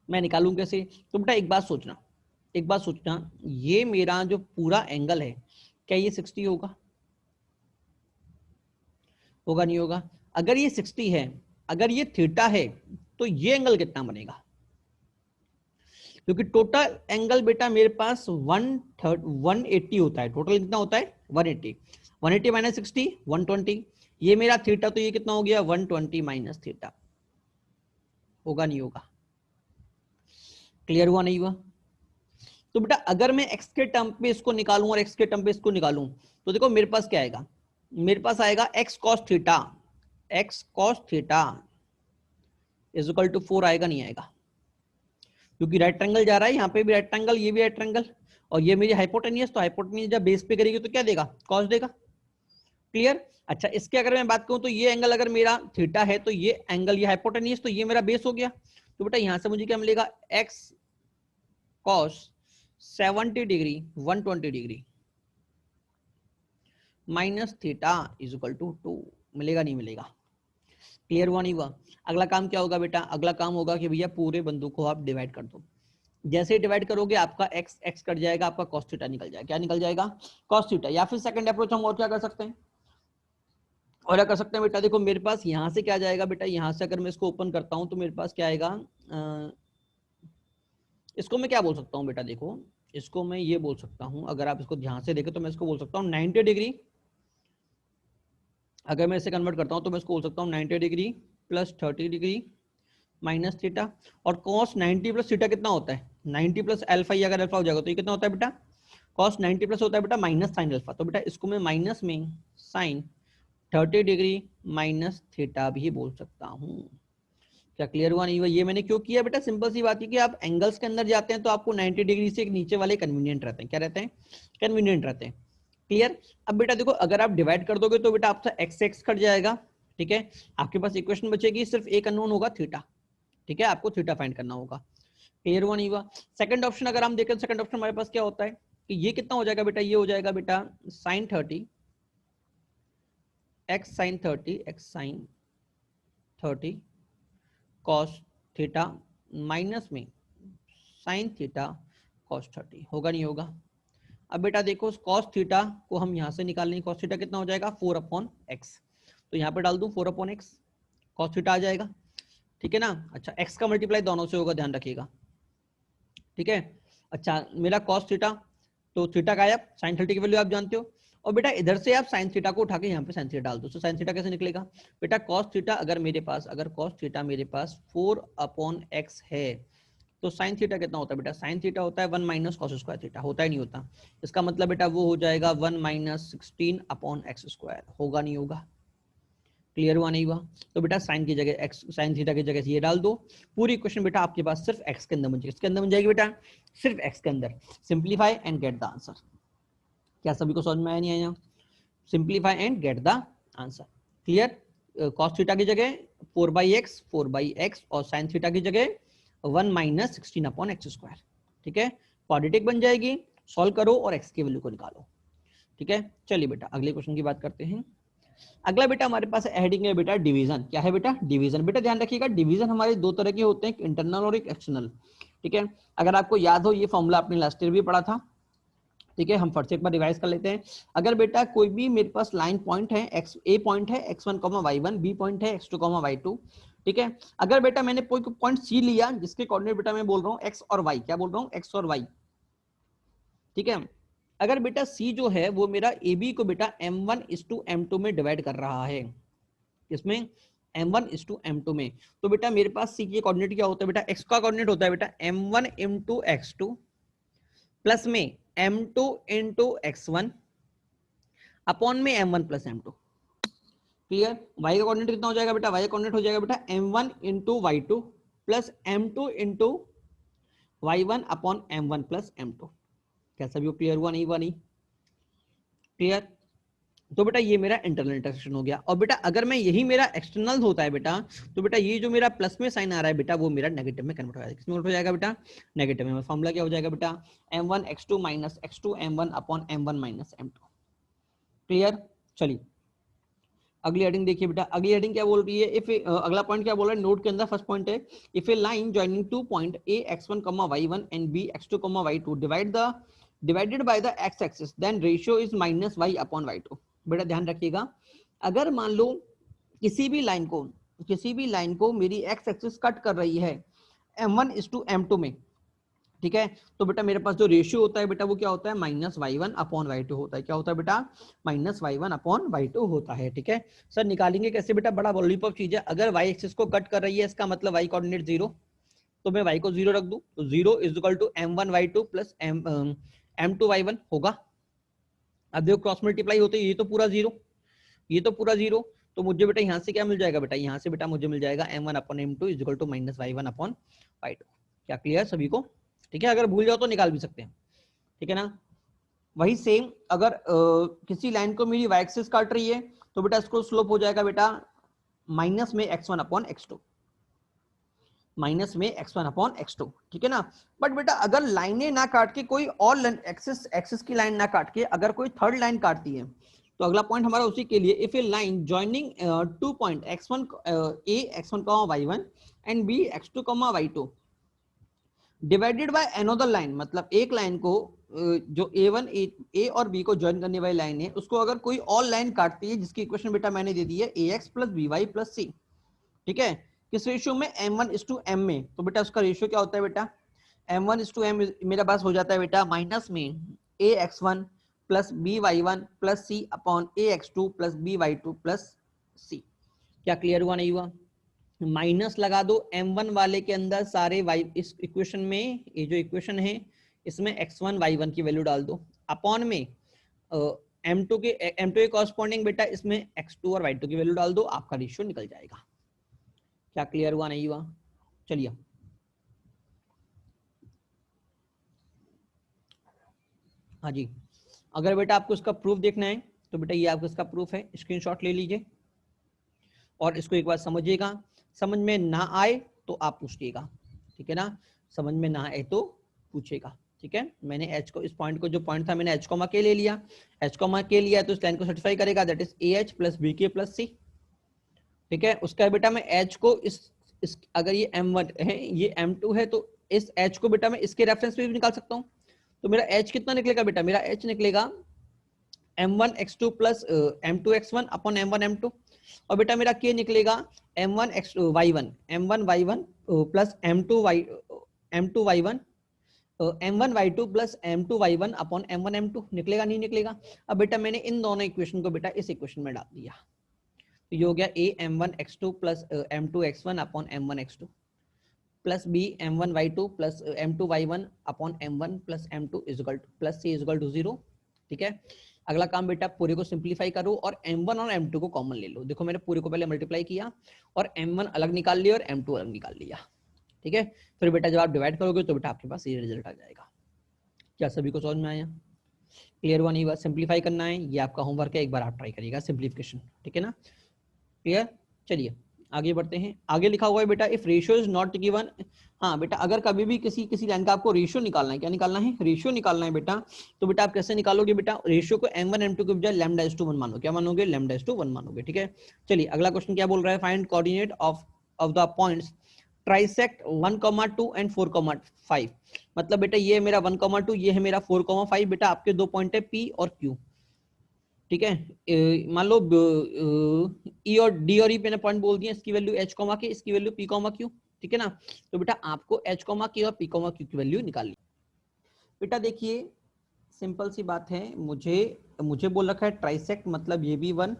मैं निकालूं कैसे? तो बेटा एक बात सोचना, एक बात सोचना, ये मेरा जो पूरा एंगल है, क्या ये 60 होगा, होगा नहीं होगा? अगर ये 60 है, अगर ये थीटा है, तो ये एंगल कितना बनेगा? क्योंकि टोटल एंगल बेटा मेरे पास 180 होता है, टोटल कितना होता है 180, 180 माइनस 60 120, ये मेरा थीटा, तो ये कितना हो गया 120 माइनस थीटा, होगा नहीं होगा? क्लियर हुआ नहीं हुआ? तो बेटा अगर मैं x के टर्म पे इसको निकालूं और x के टर्म पे इसको निकालूं, तो देखो मेरे पास क्या आएगा, मेरे पास आएगा x cos theta, x cos theta is equal to 4, आएगा नहीं आएगा? क्योंकि राइट ट्रायंगल जा रहा है, यहाँ पे भी राइट ट्रायंगल, ये भी राइट ट्रायंगल, और ये मेरी हाइपोटेनियस, तो हाइपोटेनियस जब बेस पे करेगी तो क्या देगा, कॉस देगा। क्लियर? अच्छा, इसके अगर मैं बात करूं तो ये एंगल अगर मेरा थीटा है, तो ये एंगल, ये हाइपोटेनियस, तो ये मेरा बेस हो गया। तो बेटा यहां से मुझे क्या मिलेगा, x cos 70 degree 120 degree minus theta is equal to 2, मिलेगा नहीं मिलेगा? क्लियर हुआ नहीं हुआ? अगला काम क्या होगा बेटा, अगला काम होगा कि भैया पूरे बंदों को आप डिवाइड कर दो। जैसे ही डिवाइड करोगे आपका x x कट जाएगा, आपका cos थीटा निकल जाएगा। क्या निकल जाएगा, cos थीटा। या फिर सेकंड अप्रोच हम और क्या कर सकते हैं, और क्या कर सकते हैं बेटा, देखो मेरे पास यहाँ से क्या जाएगा बेटा, यहाँ से अगर मैं इसको ओपन करता हूँ तो मेरे पास क्या आएगा, इसको मैं क्या बोल सकता हूँ बेटा, देखो इसको मैं ये बोल सकता हूँ, अगर आप इसको ध्यान से देखें तो मैं इसको बोल सकता हूँ 90 डिग्री अगर मैं इसे कन्वर्ट करता हूँ तो मैं इसको बोल सकता हूँ 90 degree plus 30 degree minus theta. और कॉस 90 प्लस थीटा कितना होता है, 90 प्लस अल्फा, या अगर अल्फा हो जाएगा तो ये कितना होता है बेटा, कॉस 90 प्लस होता है बेटा माइनस साइन अल्फा। तो बेटा इसको मैं माइनस में साइन 30 डिग्री माइनस थीटा भी बोल सकता हूँ। क्या क्लियर हुआ नहीं हुआ? ये मैंने क्यों किया बेटा, सिंपल सी बात है कि आप एंगल्स के अंदर जाते हैं तो आपको 90 डिग्री से नीचे वाले कन्वीनियंट रहते हैं। क्या रहते हैं? कन्वीनियंट रहते हैं। क्लियर? अब बेटा देखो, अगर आप डिवाइड कर दोगे तो बेटा आपका एक्स एक्स कट जाएगा, ठीक है, आपके पास इक्वेशन बचेगी, सिर्फ एक अननोन होगा थीटा, ठीक है, आपको थीटा फाइंड करना होगा। क्लियर हुआ नहीं हुआ? सेकंड ऑप्शन अगर हम देखें, सेकंड ऑप्शन हमारे पास क्या होता है कि ये कितना हो जाएगा बेटा, ये हो जाएगा बेटा sine 30 x sine 30 x sine 30 cos theta minus में साइन थीटा कॉस 30, होगा नहीं होगा? अब बेटा देखो, कॉस थीटा को हम यहां से निकाल लेंगे, कॉस थीटा कितना हो जाएगा 4 अपॉन एक्स, तो यहाँ पे डाल दूं 4 अपॉन एक्स, कॉस थीटा आ जाएगा, ठीक है ना। अच्छा, एक्स का मल्टीप्लाई दोनों से होगा, ध्यान रखिएगा, ठीक है। अच्छा, मेरा कॉस थीटा, तो थीटा गायब, साइन 30 की वैल्यू आप जानते हो, और बेटा इधर से आप साइन थीटा को उठा के यहाँ पे साइन थीटा डाल दो, तो साइन थीटा कैसे निकलेगा बेटा, कॉस थीटा अगर मेरे पास, अगर कॉस थीटा मेरे पास 4 अपॉन एक्स है, तो साइन थीटा कितना होता है बेटा, साइन थीटा होता है 1 माइनस कॉस स्क्वायर थीटा, होता ही नहीं होता, इसका मतलब बेटा वो हो जाएगा 1 माइनस 16 अपॉन एक्स स्क्वायर, होगा नहीं होगा? क्लियर हुआ नहीं हुआ? तो बेटा साइन की जगह एक्स, साइन थीटा की जगह ये डाल दो, पूरी इक्वेशन बेटा आपके पास सिर्फ एक्स के अंदर बन जाएगी, इसके अंदर बन जाएगी बेटा, सिर्फ एक्स के अंदर। Simplify and get the answer. क्या सभी को समझ में आया नहीं आया? Simplify and get the answer. Clear? Cos theta की जगह 4 बाई एक्स और साइन थीटा की जगह 1 माइनस 16 अपॉन एक्स स्क्वायर, ठीक है, क्वाड्रेटिक बन जाएगी, सॉल्व करो और एक्स की वैल्यू को निकालो, ठीक है। चलिए बेटा अगले क्वेश्चन की बात करते हैं। अगला बेटा हमारे पास हेडिंग है बेटा डिवीजन। क्या है बेटा? डिवीजन। बेटा ध्यान रखिएगा, डिवीजन हमारे दो तरह के होते हैं, एक इंटरनल और एक एक्सटर्नल, ठीक है। अगर आपको याद हो, ये फॉर्मूला आपने लास्ट ईयर भी पढ़ा था, ठीक है, हम फिर से एक बार रिवाइज कर लेते हैं। अगर बेटा कोई भी मेरे पास लाइन पॉइंट है, एक्स ए पॉइंट है x1 y1, बी पॉइंट है x2 y2, ठीक है। अगर बेटा मैंने कोई पॉइंट सी लिया जिसके कोऑर्डिनेट बेटा मैं बोल रहा हूँ x और y, क्या बोल रहा हूँ, x और y, ठीक है। अगर बेटा सी जो है वो मेरा ए बी को बेटा m1:m2 में डिवाइड कर रहा है, इसमें m1:m2 में, तो बेटा मेरे पास सी के कोऑर्डिनेट क्या होता है बेटा, x का कोऑर्डिनेट होता है बेटा m1 into x2 प्लस में m2 into x1 अपॉन में m1 plus m2। Clear? y का कोऑर्डिनेट कितना हो जाएगा बेटा, y का कोऑर्डिनेट हो जाएगा बेटा m1 into y2 plus m2 into y1 upon m1 plus m2। क्या सभी क्लियर हुआ नहीं हुआ? नहीं क्लियर? तो बेटा ये मेरा इंटरनल इंटरसेक्शन हो गया। और बेटा अगर मैं यही मेरा एक्सटर्नल होता है बेटा, तो बेटा ये जो मेरा प्लस में साइन आ रहा है बेटा, वो मेरा नेगेटिव में कन्वर्ट हो जाएगा। किसमें कन्वर्ट हो जाएगा बेटा? नेगेटिव में। फॉर्मूला क्या हो जाएगा बेटा, m1 x2 minus x2 m1 upon m1 minus m2। Clear? चलिए अगली हेडिंग देखिए बेटा, अगली हेडिंग क्या बोल रही है, इफ अगला पॉइंट क्या बोल रहा है नोट के अंदर, फर्स्ट पॉइंट है, if a line joining two point a x1 y1 and b x2 y2 divided by the x axis, then ratio is minus y upon y2। बेटा ध्यान रखिएगा, अगर मान लो किसी भी लाइन को मेरी x एक्सिस कट कर रही है m1:m2 में, ठीक है, तो बेटा मेरे पास जो रेशियो होता है बेटा वो क्या होता है, माइनस y1 अपॉन y2 होता है। क्या होता है बेटा? माइनस y1 अपॉन y2 होता है, ठीक है। सर निकालेंगे कैसे बेटा? बड़ा लॉलीपॉप चीज है। अगर y एक्सिस को कट कर रही है, इसका मतलब y कोऑर्डिनेट 0, तो मैं y को 0 रख दूं, तो 0 is equal to m1y2 plus m2y1 होगा। अब देखो क्रॉस मल्टीप्लाई होते ये तो पूरा 0, ये तो पूरा 0, तो मुझे बेटा यहाँ से क्या मिल जाएगा बेटा, यहाँ से बेटा मुझे मिल जाएगा m1 upon m2 is equal to minus y1 upon y2। क्या क्लियर सभी को? ठीक है, अगर भूल जाओ तो निकाल भी सकते हैं, ठीक है ना। वही सेम अगर किसी लाइन को मेरी y एक्सिस काट रही है, तो बेटा इसको स्लोप हो जाएगा बेटा माइनस में x1 अपॉन x2, माइनस में x1 अपॉन x2, ठीक है ना। बट बेटा अगर लाइनें ना काट के कोई और एक्सिस की लाइन ना काट के अगर कोई थर्ड लाइन काटती है, तो अगला पॉइंट हमारा उसी के लिए, if a line joining two point x1 a x1 y1 and b x2 y2 divided by another line, मतलब एक लाइन को जो ए और बी को ज्वाइन करने वाली लाइन है, उसको अगर कोई और लाइन काटती है, जिसकी इक्वेशन बेटा मैंने दे दी है ax plus by plus c, ठीक है, किस रेशियो में, m1:m में, तो बेटा उसका रेशियो क्या होता है बेटा, m1:m मेरे पास हो जाता है बेटा माइनस में ax1 plus B Y one plus C upon A X two plus B Y two plus C. क्या क्लियर हुआ नहीं हुआ? माइनस लगा दो m1 वाले के अंदर सारे y, इस इक्वेशन में ये जो इक्वेशन है इसमें x1 y1 की वैल्यू डाल दो, अपॉन में m2 के कॉरस्पॉन्डिंग बेटा इसमें x2 और y2 की वैल्यू डाल दो, आपका रेशियो निकल जाएगा। क्या क्लियर हुआ नहीं हुआ? चलिए हाँ जी, अगर बेटा आपको इसका प्रूफ देखना है तो बेटा ये आपको इसका प्रूफ है, स्क्रीनशॉट ले लीजिए और इसको एक बार समझिएगा। समझ में ना आए तो आप पूछिएगा, ठीक है ना? समझ में ना आए तो पूछेगा, ठीक है? मैंने एच को, इस पॉइंट को, जो पॉइंट था मैंने एच कॉमा के ले लिया, एच कॉमा के लिया तो इस लाइन को सर्टिफाई करेगा, that is a h plus b k plus c, ठीक है? उसका बेटा मैं एच को इस अगर ये m1 है ये m2 है तो इस एच को बेटा मैं इसके रेफरेंस में भी निकाल सकता हूँ। तो मेरा एच कितना निकलेगा बेटा? मेरा एच निकलेगा m1 x2 plus m2 x1 upon m1 m2, और बेटा मेरा k निकलेगा m1 y1 plus m2 y1 m1 y2 plus m2 y1 upon m1 m2 निकलेगा नहीं निकलेगा? अब बेटा मैंने इन दोनों इक्वेशन को बेटा इस इक्वेशन में डाल दिया, तो ये हो गया a m1 x2 plus m2 x1 upon m1 x2 plus b m1 y2 plus m2 y1 upon m1 plus m2 equal to plus c equal to 0, ठीक है? अगला काम बेटा पूरे को सिंप्लीफाई करो और m1 और m2 को कॉमन ले लो। देखो मैंने पूरे को पहले मल्टीप्लाई किया और m1 अलग निकाल लिया और m2 अलग निकाल लिया, ठीक है? फिर बेटा जब आप डिवाइड करोगे तो बेटा आपके पास ये रिजल्ट आ जाएगा। क्या सभी को समझ में आया? क्लियर हुआ नहीं हुआ? सिंप्लीफाई करना है, ये आपका होमवर्क है, एक बार आप ट्राई करिएगा सिंप्लीफिकेशन, ठीक है ना? क्लियर? चलिए आगे बढ़ते हैं। आगे लिखा हुआ है बेटा if ratio is not given, हाँ बेटा अगर कभी भी किसी लाइन का आपको रेशियो निकालना है, क्या निकालना है? रेशियो निकालना है बेटा, तो बेटा आप कैसे निकालोगे बेटा? रेशियो को m1 m2 के बजाय लैम्डा इज टू 1 मानो, क्या मानोगे? लैम्डा इज टू 1 मानोगे, ठीक है? चलिए अगला क्वेश्चन क्या बोल रहा है? Find coordinate of the points trisect 1,2 and 4,5। मतलब बेटा ये मेरा 1,2, ये है मेरा 4,5, बेटा आपके दो पॉइंट है P और Q, ठीक है? मान लो ई और डी और ई मैंने पॉइंट बोल दिया, इसकी वैल्यू एच कॉमा के, इसकी वैल्यू पी कॉमा क्यू, ठीक है ना? तो बेटा आपको एच कॉमा के और पी कॉमा क्यू की वैल्यू निकालनी। बेटा देखिए सिंपल सी बात है, मुझे बोल रखा है ट्राइसेक्ट, मतलब ये भी 1,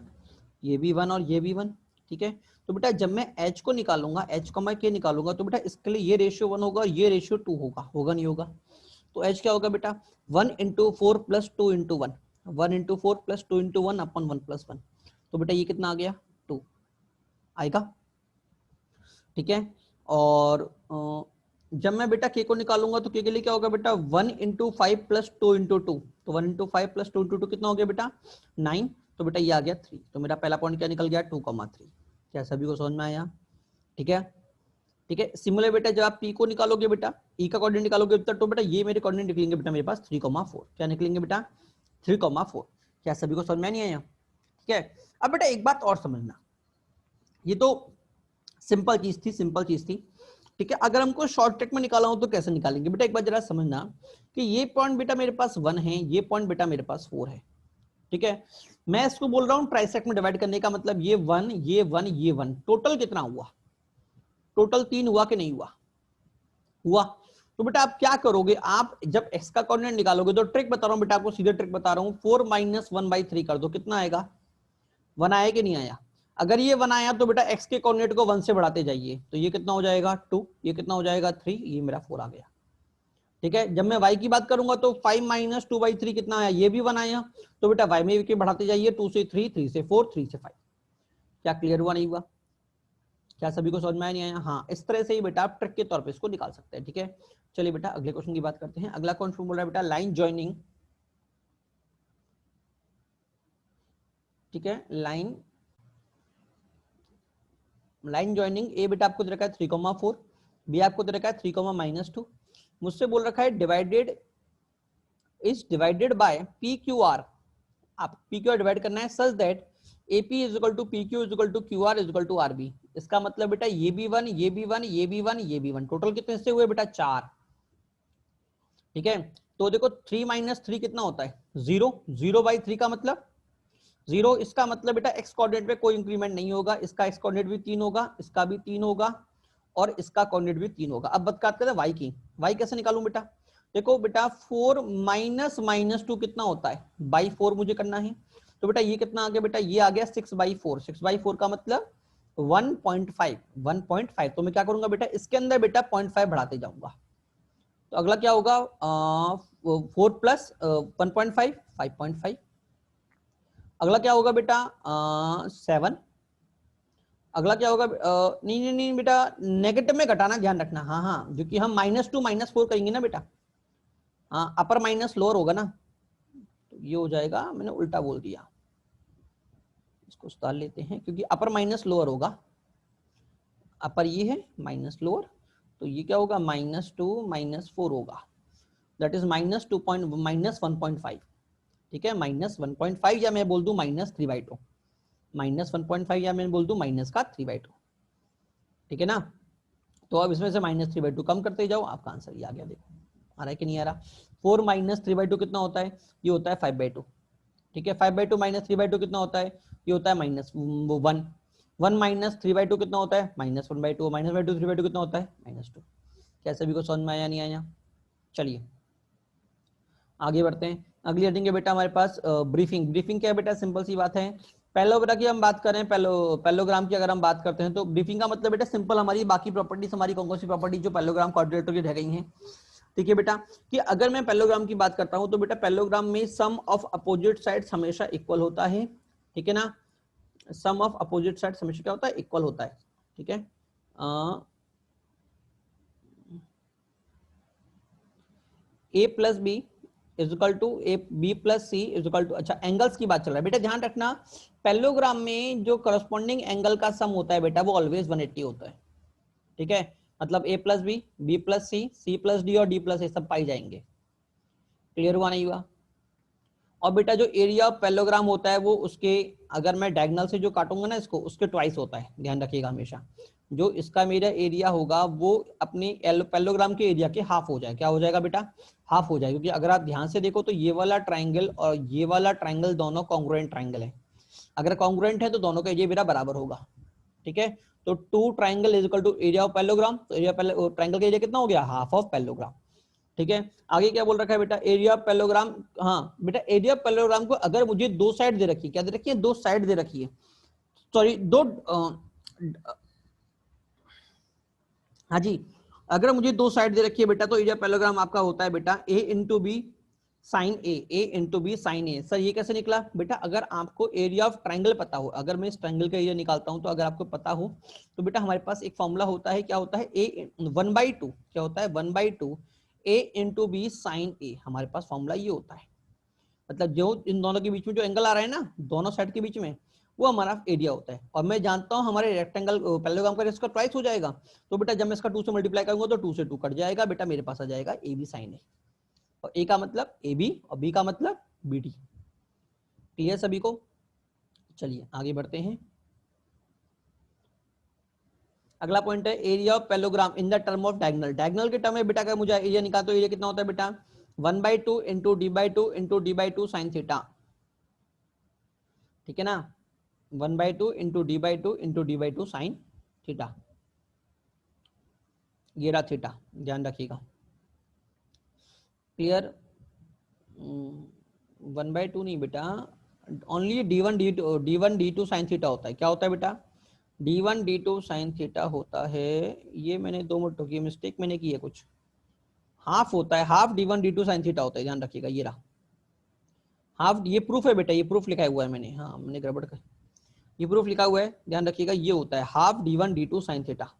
ये भी 1 और ये भी 1, ठीक है? तो बेटा जब मैं एच को निकालूंगा, एच कॉमा के निकालूंगा, तो बेटा इसके लिए ये रेशियो 1 होगा और ये रेशियो 2 होगा, होगा नहीं होगा? तो एच क्या होगा बेटा? 1 into 4 plus 2 into 1, 1 into 4 plus 2 into 1 अपन 1 प्लस 1, तो बेटा ये कितना आ गया? 2 आएगा, ठीक है? और जब मैं बेटा के को निकालूंगा तो के लिए क्या होगा बेटा? 1 इंटू 5 प्लस 2 इंटू 2, तो 1 इंटू 5 प्लस 2 इंटू 2 कितना हो गया बेटा? 9, तो बेटा ये आ गया 3। तो मेरा पहला पॉइंट क्या निकल गया? 2,3। क्या सभी को समझ में आया? ठीक है, ठीक है। सिमिलर बेटा जब आप पी को निकालोगे बेटा, ई का कोऑर्डिनेट निकालोगे तो बेटा ये मेरे कोऑर्डिनेट निकलेंगे बेटा मेरे पास 3,4। क्या निकलेंगे बेटा? 3,4। क्या सभी को समझ में नहीं आया? ठीक है। अब बेटा एक बात और समझना, ये तो सिंपल चीज थी, सिंपल चीज थी, ठीक है। अगर हमको शॉर्ट ट्रिक में निकाला हो तो कैसे निकालेंगे बेटा? एक बार जरा समझना कि ये पॉइंट बेटा मेरे पास 1 है, ये पॉइंट बेटा मेरे पास 4 है, ठीक है। मैं इसको बोल रहा हूं ट्राइसेक्ट में डिवाइड करने का मतलब ये 1 ये 1 ये 1, टोटल कितना हुआ? टोटल 3 हुआ कि नहीं हुआ? हुआ। तो बेटा आप क्या करोगे, आप जब x का कोऑर्डिनेट निकालोगे तो ट्रिक बता रहा हूं बेटा आपको, सीधे ट्रिक बता रहा हूं, 4 माइनस 1/3 कर दो, कितना आएगा? 1 आया कि नहीं आया? अगर ये 1 आया तो बेटा x के कोऑर्डिनेट को 1 से बढ़ाते जाइए, तो ये कितना हो जाएगा? 2, ये कितना हो जाएगा? 3, ये मेरा 4 आ गया, ठीक है। जब मैं y की बात करूंगा तो 5 माइनस 2/3 कितना आया? ये भी 1 आया, तो बेटा y में के बढ़ाते जाइए, 2 से 3, 3 से 4, 3 से 5। क्या क्लियर हुआ नहीं हुआ? क्या सभी को समझ में आया नहीं आया? हाँ, इस तरह से ही बेटा आप ट्रिक के तौर पे इसको निकाल सकते हैं, ठीक है। चलिए बेटा अगले क्वेश्चन की बात करते हैं। अगला क्वेश्चन बोल रहा है बेटा लाइन जॉइनिंग, ठीक है। लाइन जॉइनिंग ए बेटा आपको दे रखा है 3,4, बी आपको दे रखा है 3,-2, मुझसे बोल रखा है divided is divided by P Q R. आप पी क्यू आर डिवाइड करना है such that AP is equal to PQ is equal to QR is equal to RB। इसका मतलब बेटा ये भी 1, ये भी 1, ये भी 1, ये भी 1, टोटल कितने से हुए बेटा? 4, ठीक है। तो देखो 3 माइनस 3 कितना होता है? 0, 0/3 का मतलब 0। इसका मतलब बेटा x कोऑर्डिनेट में कोई इंक्रीमेंट नहीं होगा, इसका x कोऑर्डिनेट भी 3 होगा, इसका भी 3 होगा और इसका कोऑर्डिनेट भी 3 होगा। अब बात करते हैं y की। y कैसे निकालूं बेटा? देखो बेटा 4 माइनस -2 कितना होता है, बाई 4 मुझे करना है। तो बेटा ये कितना आ गया बेटा, ये आ गया 6/4। 6/4 का मतलब 1.5। 1.5 तो मैं क्या करूंगा बेटा, इसके अंदर बेटा 0.5 बढ़ाते जाऊंगा। तो अगला क्या होगा, 4 प्लस 1.5 5.5। अगला क्या होगा बेटा 7। अगला क्या होगा नहीं नहीं नहीं बेटा, नेगेटिव में घटाना ध्यान रखना। हाँ हाँ, क्योंकि हम -2 -4 करेंगे ना बेटा। हाँ, अपर माइनस लोअर होगा ना, तो ये हो जाएगा, मैंने उल्टा बोल दिया, इसको उतार लेते हैं, क्योंकि अपर माइनस लोअर होगा। अपर ये है माइनस लोअर, तो ये क्या होगा -2 -4 होगा, दैट इज -1.5। ठीक है, -1.5 या मैं बोल दूं -3/2, -1.5 या मैं बोल दूं माइनस का 3/2। ठीक है ना। तो अब इसमें से -3/2 कम करते जाओ, आपका आंसर ये आ गया। देखो आ रहा है कि नहीं आ रहा। 4 -3/2 कितना होता है, ये होता है 5/2। ठीक है, 5/2 -3/2 कितना होता है, ये होता है -1। 1 -3/2 कितना होता है, -1/2। -1/2 3/2 कितना होता है, -2। क्या सभी को समझ में आया नहीं आया। चलिए आगे बढ़ते हैं। अगली हेडिंग है बेटा हमारे पास ब्रीफिंग। ब्रीफिंग क्या है बेटा, सिंपल सी बात है। पैलोग्राम की हम बात करें, पैलोग्राम की अगर हम बात करते हैं तो ब्रीफिंग का मतलब बेटा सिंपल, हमारी बाकी प्रॉपर्टीज, हमारी कौन कौन सी प्रॉपर्टी जो पैलोग्राम कोऑर्डिनेटर की रह गई हैं। ठीक है बेटा, कि अगर मैं पैलोग्राम की बात करता हूं तो बेटा पैलोग्राम में सम ऑफ अपोजिट साइड्स हमेशा इक्वल होता है। ठीक है ना, सम ऑफ अपोजिट साइड्स हमेशा क्या होता है, इक्वल होता है। ठीक है, A plus B is equal to A B plus C is equal to, अच्छा एंगल्स की बात चल रहा है बेटा, ध्यान रखना पैलोग्राम में जो करस्पॉन्डिंग एंगल का सम होता है बेटा वो ऑलवेज 180 होता है। ठीक है, मतलब A plus B plus C plus D और डी प्लस ए सब पाई जाएंगे। क्लियर हुआ नहीं हुआ। और बेटा जो एरिया ऑफ पैलोग्राम होता है वो उसके, अगर मैं डायगोनल से जो काटूंगा ना इसको, उसके ट्वाइस होता है, ध्यान रखिएगा हमेशा। जो इसका मेरा एरिया होगा वो अपनी पैलोग्राम के एरिया के हाफ हो जाए। क्या हो जाएगा बेटा, हाफ हो जाएगा। क्योंकि अगर आप ध्यान से देखो तो ये वाला ट्राइंगल और ये वाला ट्राइंगल दोनों कॉन्ग्रुएंट ट्राइंगल है। अगर कॉन्ग्रुएंट है तो दोनों का एरिया मेरा बराबर होगा। ठीक है, तो 2 triangle is equal to area of parallelogram, तो एरिया ट्राइंगल का एरिया कितना हो गया, हाफ ऑफ पैलोग्राम। ठीक है, आगे क्या बोल रखा है बेटा, एरिया ऑफ पैलोग्राम। हाँ बेटा, एरिया ऑफ पैलोग्राम को अगर मुझे दो साइड दे रखी है, क्या दे रखी है, दो साइड दे रखी है, सॉरी दो, हाँ जी, अगर मुझे दो साइड दे रखी है बेटा तो एरिया पैलोग्राम आपका होता है बेटा a into b sine a into b sine a. Sir ये कैसे निकला बेटा, अगर आपको एरिया ऑफ ट्राइंगल पता हो, अगर मैं इस ट्राइंगल का एरिया निकालता हूं तो अगर आपको पता हो तो बेटा हमारे पास एक फॉर्मूला होता है, क्या होता है, ए 1/2, क्या होता है 1/2 a इंटू बी साइन ए। हमारे पास फॉर्मूला ये होता है, मतलब जो इन दोनों के बीच में जो एंगल आ रहा है ना, दोनों साइड के बीच में, वो हमारा एरिया होता है। और मैं जानता हूं हमारे रेक्टेंगल पैरेललोग्राम का इसका ट्वाइस हो जाएगा, तो बेटा जब मैं इसका 2 से मल्टीप्लाई करूंगा तो 2 से 2 कट जाएगा बेटा, मेरे पास आ जाएगा ए बी साइन ए। और ए का मतलब ए बी और बी का मतलब बी डी। क्लियर सभी को। चलिए आगे बढ़ते हैं। अगला पॉइंट है area of parallelogram in the term of diagonal. Diagonal के टर्म में बेटा अगर मुझे एरिया निकाल तो एरिया कितना होता है बेटा, 1/2 इंटू डी/2 इंटू डी/2 साइन थीटा। ठीक है ना, 1/2 इंटू डी/2 इंटू डी/2 साइन थीटा। ये रहा थीटा, ध्यान रखिएगा। क्लियर। 1/2 नहीं बेटा, only d1 d2 sine theta होता है। क्या होता है बेटा, d1 d2 साइन थीटा होता है। ये मैंने 2 मिनटों की मिस्टेक मैंने की है कुछ, हाफ होता है, half d1 d2 sine theta होता है, ध्यान रखिएगा। ये रहा हाफ, ये प्रूफ है बेटा, ये प्रूफ लिखा हुआ है मैंने, हाँ मैंने गड़बड़ कर, ये प्रूफ लिखा हुआ है, ध्यान रखिएगा। ये होता है half d1 d2 sine theta.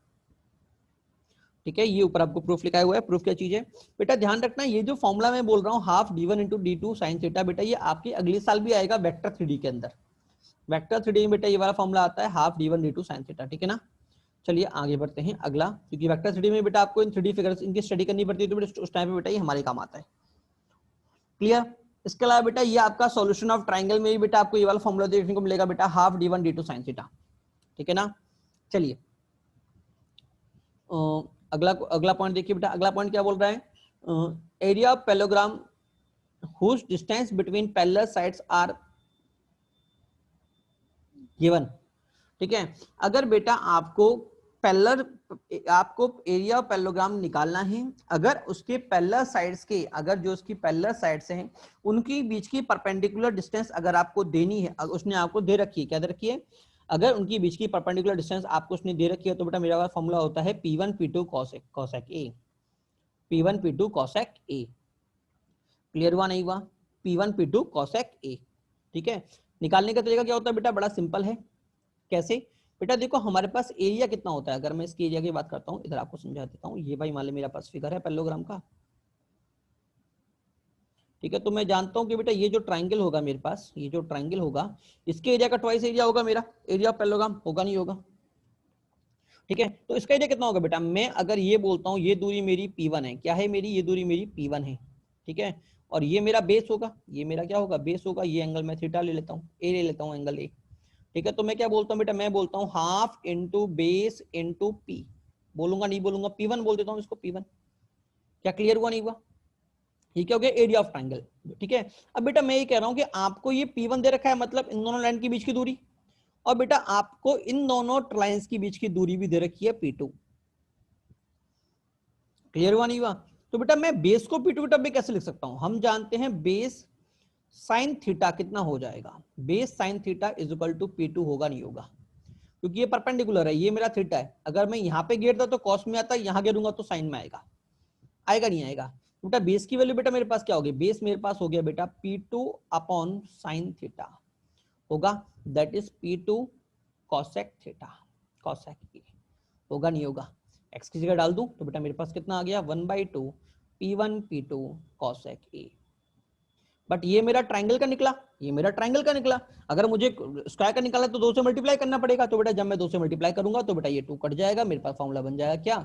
ठीक है, ये ऊपर आपको प्रूफ लिखा हुआ है। प्रूफ क्या चीज है बेटा, ध्यान रखना, ये जो फॉर्मूला मैं बोल रहा हूँ half d1 into d2 sine theta, बेटा ये आपके अगले साल भी आएगा वेक्टर 3D के अंदर। वेक्टर 3D में बेटा ये वाला फॉर्मूला आता है half d1 d2 sine theta. ठीक है ना। चलिए आगे बढ़ते हैं अगला, क्योंकि वेक्टर 3D में बेटा आपको इन 3D फिगर्स इनकी स्टडी करनी पड़ती है, तो बेटा उस टाइम पे बेटा ये हमारे काम आता है। क्लियर। इसके अलावा बेटा ये आपका सॉल्यूशन ऑफ ट्राइंगल में भी बेटा आपको ये वाला फॉर्मूला देखने को मिलेगा बेटा, half d1 d2 sine theta. ठीक है ना। चलिए अगला अगला पॉइंट देखिए बेटा, अगला पॉइंट क्या बोल रहा है, area of parallelogram whose distance between parallel sides are given। ठीक है, अगर बेटा आपको पैरेलल, आपको एरिया ऑफ पैरेललोग्राम निकालना है। अगर उसके पैरेलल साइड्स के, अगर जो उसकी पैरेलल साइड्स हैं उनकी बीच की परपेंडिकुलर डिस्टेंस अगर आपको देनी है, उसने आपको दे रखी है, क्या दे रखी है, अगर उनकी बीच की परपेंडिकुलर डिस्टेंस आपको उसने दे रखी है तो बेटा मेरा फॉर्मूला होता है P1 P2 cosec A, P1 P2 cosec A। Clear हुआ नहीं हुआ? P1 P2 cosec A, ठीक है। निकालने का तरीका क्या होता है बेटा, बड़ा सिंपल है। कैसे बेटा, देखो हमारे पास एरिया कितना होता है, अगर मैं इसकी एरिया की बात करता हूँ, इधर आपको समझा देता हूँ। ये भाई मान लो मेरा पास फिगर है पैरेललोग्राम का, ठीक है। तो मैं जानता हूँ कि बेटा ये जो ट्राइंगल होगा मेरे पास, ये जो ट्राइंगल होगा इसके एरिया का ट्वाइस एरिया होगा मेरा, एरिया ऑफ पैरेललोग्राम, होगा नहीं होगा, ठीक है। तो इसका एरिया कितना होगा बेटा, मैं अगर ये बोलता हूँ ये दूरी मेरी P1 है, क्या है मेरी, ये दूरी मेरी P1 है, ठीक है। और ये मेरा बेस होगा, ये मेरा क्या होगा, बेस होगा। ये एंगल मैं थीटा ले लेता हूँ, ए ले लेता हूँ, एंगल ए, ठीक है। तो मैं क्या बोलता हूँ बेटा, मैं बोलता हूँ half into base into P, बोलूंगा नहीं बोलूंगा, P1 बोल देता हूँ इसको, P1। क्या क्लियर हुआ नहीं हुआ? ये क्या हो गया, एरिया ऑफ ट्राइंगल, ठीक है। अब बेटा मैं ये कह रहा हूँ कि आपको ये P1 दे रखा है, मतलब इन दोनों लाइन के बीच की दूरी, और बेटा आपको इन दोनों लाइंस के बीच की दूरी भी दे रखी है P2। क्लियर हुआ नहीं हुआ? तो बेटा मैं बेस को P2 बेटा में कैसे लिख सकता हूं, हम जानते हैं बेस साइन थीटा कितना हो जाएगा, base sine theta is equal to P2, होगा नहीं होगा, क्योंकि ये परपेंडिकुलर है, ये मेरा थीटा है। अगर मैं यहाँ पे गिरता तो कॉस में आता, यहाँ गिरूंगा तो साइन में आएगा, आएगा नहीं आएगा? बेटा बेस की वैल्यू बेटा मेरे पास क्या होगी, बेस मेरे पास हो गया बेटा P2 अपॉन साइन थीटा होगा, that is P2 cosec theta, cosec ए, होगा नहीं होगा? एक्स की जगह डाल दूं तो बेटा मेरे पास कितना आ गया, 1/2 P1 P2 cosec A. But ये मेरा ट्राइंगल का निकला, ये मेरा ट्राइंगल का निकला। अगर मुझे स्क्वायर का निकाला तो 2 से मल्टीप्लाई करना पड़ेगा, तो बेटा जब मैं 2 से मल्टीप्लाई करूंगा तो बेटा ये 2 कट जाएगा, मेरे पास फॉर्मूला बन जाएगा क्या,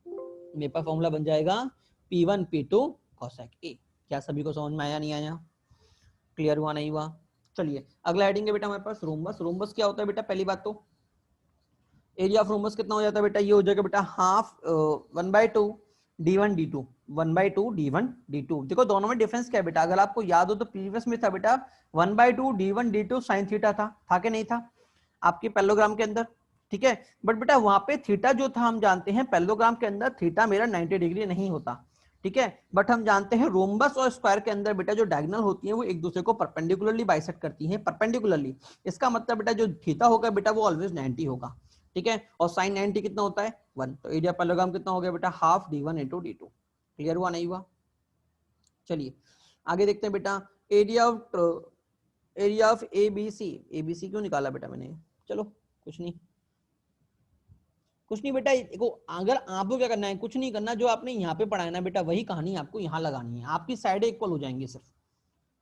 मेरे पास फॉर्मूला बन जाएगा P1 P2 cosec A। क्या सभी को समझ में आया नहीं आया, क्लियर हुआ नहीं हुआ? चलिए अगला हेडिंग है बेटा हमारे पास रोम्बस। रोम्बस क्या होता है बेटा, पहली बात तो एरिया ऑफ रोम्बस कितना हो जाता है बेटा, ये हो जाएगा बेटा half 1/2 D1 D2, 1/2 D1 D2। देखो दोनों में डिफरेंस क्या है बेटा, अगर आपको याद हो तो प्रीवियस में था बेटा 1/2 D1 D2 साइन थीटा था कि नहीं था आपके पैरेललोग्राम के अंदर, ठीक है। बट बेटा वहां पे थीटा जो था, हम जानते हैं पैरेललोग्राम के अंदर थीटा मेरा 90 डिग्री नहीं होता, ठीक है। बट हम जानते हैं रोम्बस और स्क्वायर के अंदर बेटा जो डायगोनल होती है वो एक दूसरे को परपेंडिकुलरली बाइसेक्ट करती हैं, परपेंडिकुलरली। इसका मतलब बेटा जो थीटा होगा बेटा वो ऑलवेज 90 होगा, ठीक है। और साइन 90 कितना होता है 1, तो एरिया पैरेललोग्राम कितना हो गया बेटा, half D1 into D2। Clear हुआ नहीं हुआ? चलिए आगे देखते हैं बेटा, एरिया ऑफ ABC। ABC क्यों निकाला बेटा मैंने, चलो कुछ नहीं, कुछ नहीं बेटा। देखो अगर आपको क्या करना है, कुछ नहीं करना, जो आपने यहाँ पे पढ़ा है ना बेटा वही कहानी आपको यहाँ लगानी है, आपकी साइडें इक्वल हो जाएंगी, सिर्फ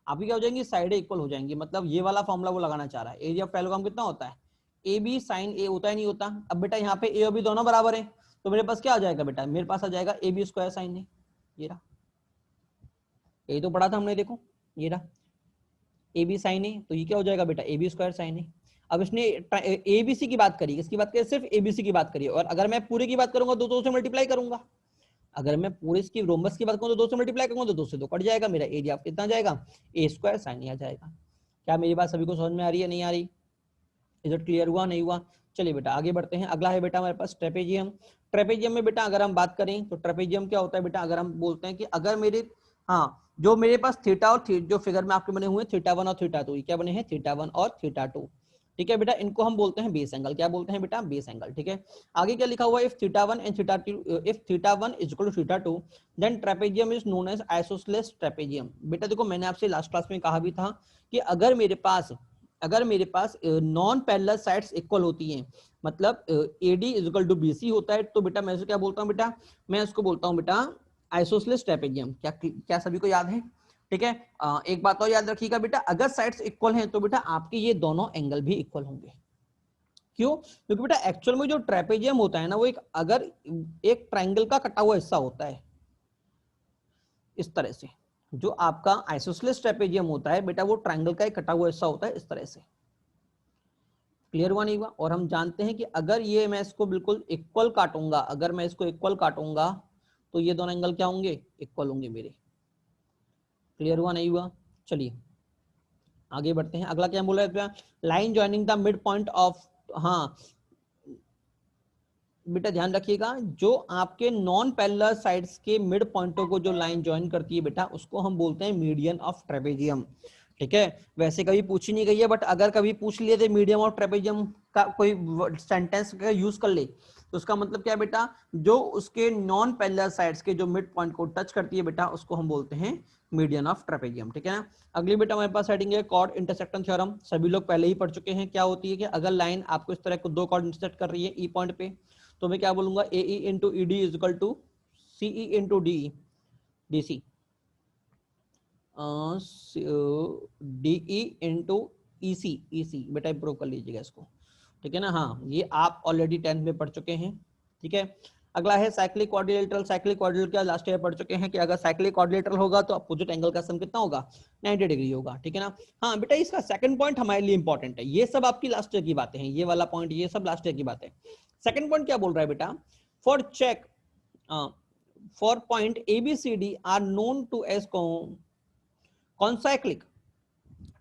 आपकी क्या हो जाएंगी, साइडें इक्वल हो जाएंगी। मतलब ये वाला फॉर्मूला वो लगाना चाह रहा है, एरिया ऑफ पैरेललोग्राम कितना होता है, AB साइन A होता है, नहीं होता? अब बेटा यहाँ पे A और B दोनों बराबर है, तो मेरे पास क्या आ जाएगा बेटा, मेरे पास आ जाएगा AB स्क्वायर साइन A। ये रहा, यही तो पढ़ा था हमने, देखो ये रहा AB साइन A, तो ये क्या हो जाएगा बेटा AB स्क्वायर साइन A। अब इसने ABC की बात करी, किसकी बात करी, सिर्फ ABC की बात करी, और अगर मैं पूरे की बात करूंगा तो 2 से मल्टीप्लाई करूंगा, अगर मैं पूरे इसकी रोम्बस की बात करूं तो 2 से मल्टीप्लाई करूंगा तो 2 से 2 कट जाएगा, मेरा एरिया कितना जाएगा, A स्क्वायर साइन आ जाएगा। क्या मेरी बात सभी को समझ में आ रही है, नहीं आ रही? इधर क्लियर हुआ नहीं हुआ? चलिए बेटा आगे बढ़ते हैं। अगला है बेटा हमारे पास ट्रेपेजियम। ट्रेपेजियम में बेटा अगर हम बात करें तो ट्रेपेजियम क्या होता है बेटा, अगर हम बोलते हैं कि अगर मेरे, हाँ जो मेरे पास थीटा और जो फिगर में आपके बने हुए θ1 और θ2, ये क्या बने हैं θ1 और θ2, ठीक है बेटा। इनको हम बोलते हैं बेस एंगल, क्या बोलते हैं बेटा, बेस एंगल, ठीक है। आगे क्या लिखा हुआ है, if θ1 and θ2, if θ1 is equal to θ2 then trapezium is known as isosceles trapezium. बेटा देखो मैंने आपसे लास्ट क्लास में कहा भी था कि अगर मेरे पास नॉन पैरेलल साइड्स इक्वल होती हैं, मतलब AD is equal to BC होता है, तो बेटा मैं इसको क्या बोलता हूँ बेटा, मैं इसको बोलता हूँ बेटा आइसोसेलेस ट्रेपेजियम। क्या सभी को याद है? ठीक है। एक बात और याद रखिएगा बेटा, अगर साइड्स इक्वल हैं तो बेटा आपके ये दोनों एंगल भी इक्वल होंगे। क्यों? क्योंकि बेटा एक्चुअल में जो ट्रेपेजियम होता है ना, वो एक ट्राइंगल का कटा हुआ हिस्सा होता है, इस तरह से। जो आपका आइसोसेलेस ट्रेपेजियम होता है बेटा, वो ट्राइंगल का एक कटा हुआ हिस्सा होता है, इस तरह से। क्लियर हुआ नहीं हुआ? और हम जानते हैं कि अगर ये मैं इसको बिल्कुल इक्वल काटूंगा, अगर मैं इसको इक्वल काटूंगा तो ये दोनों एंगल क्या होंगे, इक्वल होंगे मेरे। क्लियर हुआ नहीं हुआ? चलिए आगे बढ़ते हैं। अगला क्या बोला है, line joining the mid point of, हाँ बेटा ध्यान रखिएगा, जो आपके नॉन पैरेलल साइड्स के मिड पॉइंटों को जो लाइन ज्वाइन करती है बेटा, उसको हम बोलते हैं मीडियन ऑफ ट्रेपेजियम। ठीक है, वैसे कभी पूछी नहीं गई है, बट अगर कभी पूछ लिए थे मीडियम ऑफ ट्रेपेजियम का कोई सेंटेंस का यूज कर ले, तो उसका मतलब क्या है बेटा, जो उसके नॉन पैरेलल साइड्स के जो मिड पॉइंट को टच करती है बेटा, उसको हम बोलते हैं मीडियन ऑफ ट्रेपेजियम। ठीक है ना। अगली बेटा हमारे पास हेडिंग है कॉर्ड इंटरसेक्शन थ्योरम। सभी लोग पहले ही पढ़ चुके हैं। क्या होती है कि अगर लाइन आपको इस तरह को दो कॉर्ड इंटरसेक्ट कर रही है ई पॉइंट पे, तो मैं क्या बोलूंगा, A E into E D is equal to C E into D D C, D E into E C, E C बेटा इंप्रूव कर लीजिएगा इसको। ठीक है ना। हाँ, ये आप ऑलरेडी 10th में पढ़ चुके हैं। ठीक है। अगला है साइक्लिक क्वाड्रिलेटरल। साइक्लिक क्वाड्रिलेटरल क्या लास्ट ईयर पढ़ चुके हैं कि अगर साइक्लिक क्वाड्रिलेटरल होगा तो अपोजिट एंगल का सम कितना होगा, 90 डिग्री होगा। ठीक है ना। हाँ बेटा, इसका सेकंड पॉइंट हमारे लिए इंपॉर्टेंट है। ये सब आपकी लास्ट ईयर की बातें हैं, ये वाला पॉइंट, ये सब लास्ट ईयर की बातें। सेकंड पॉइंट क्या बोल रहा है बेटा, for check four point A B C D are known to as concyclic.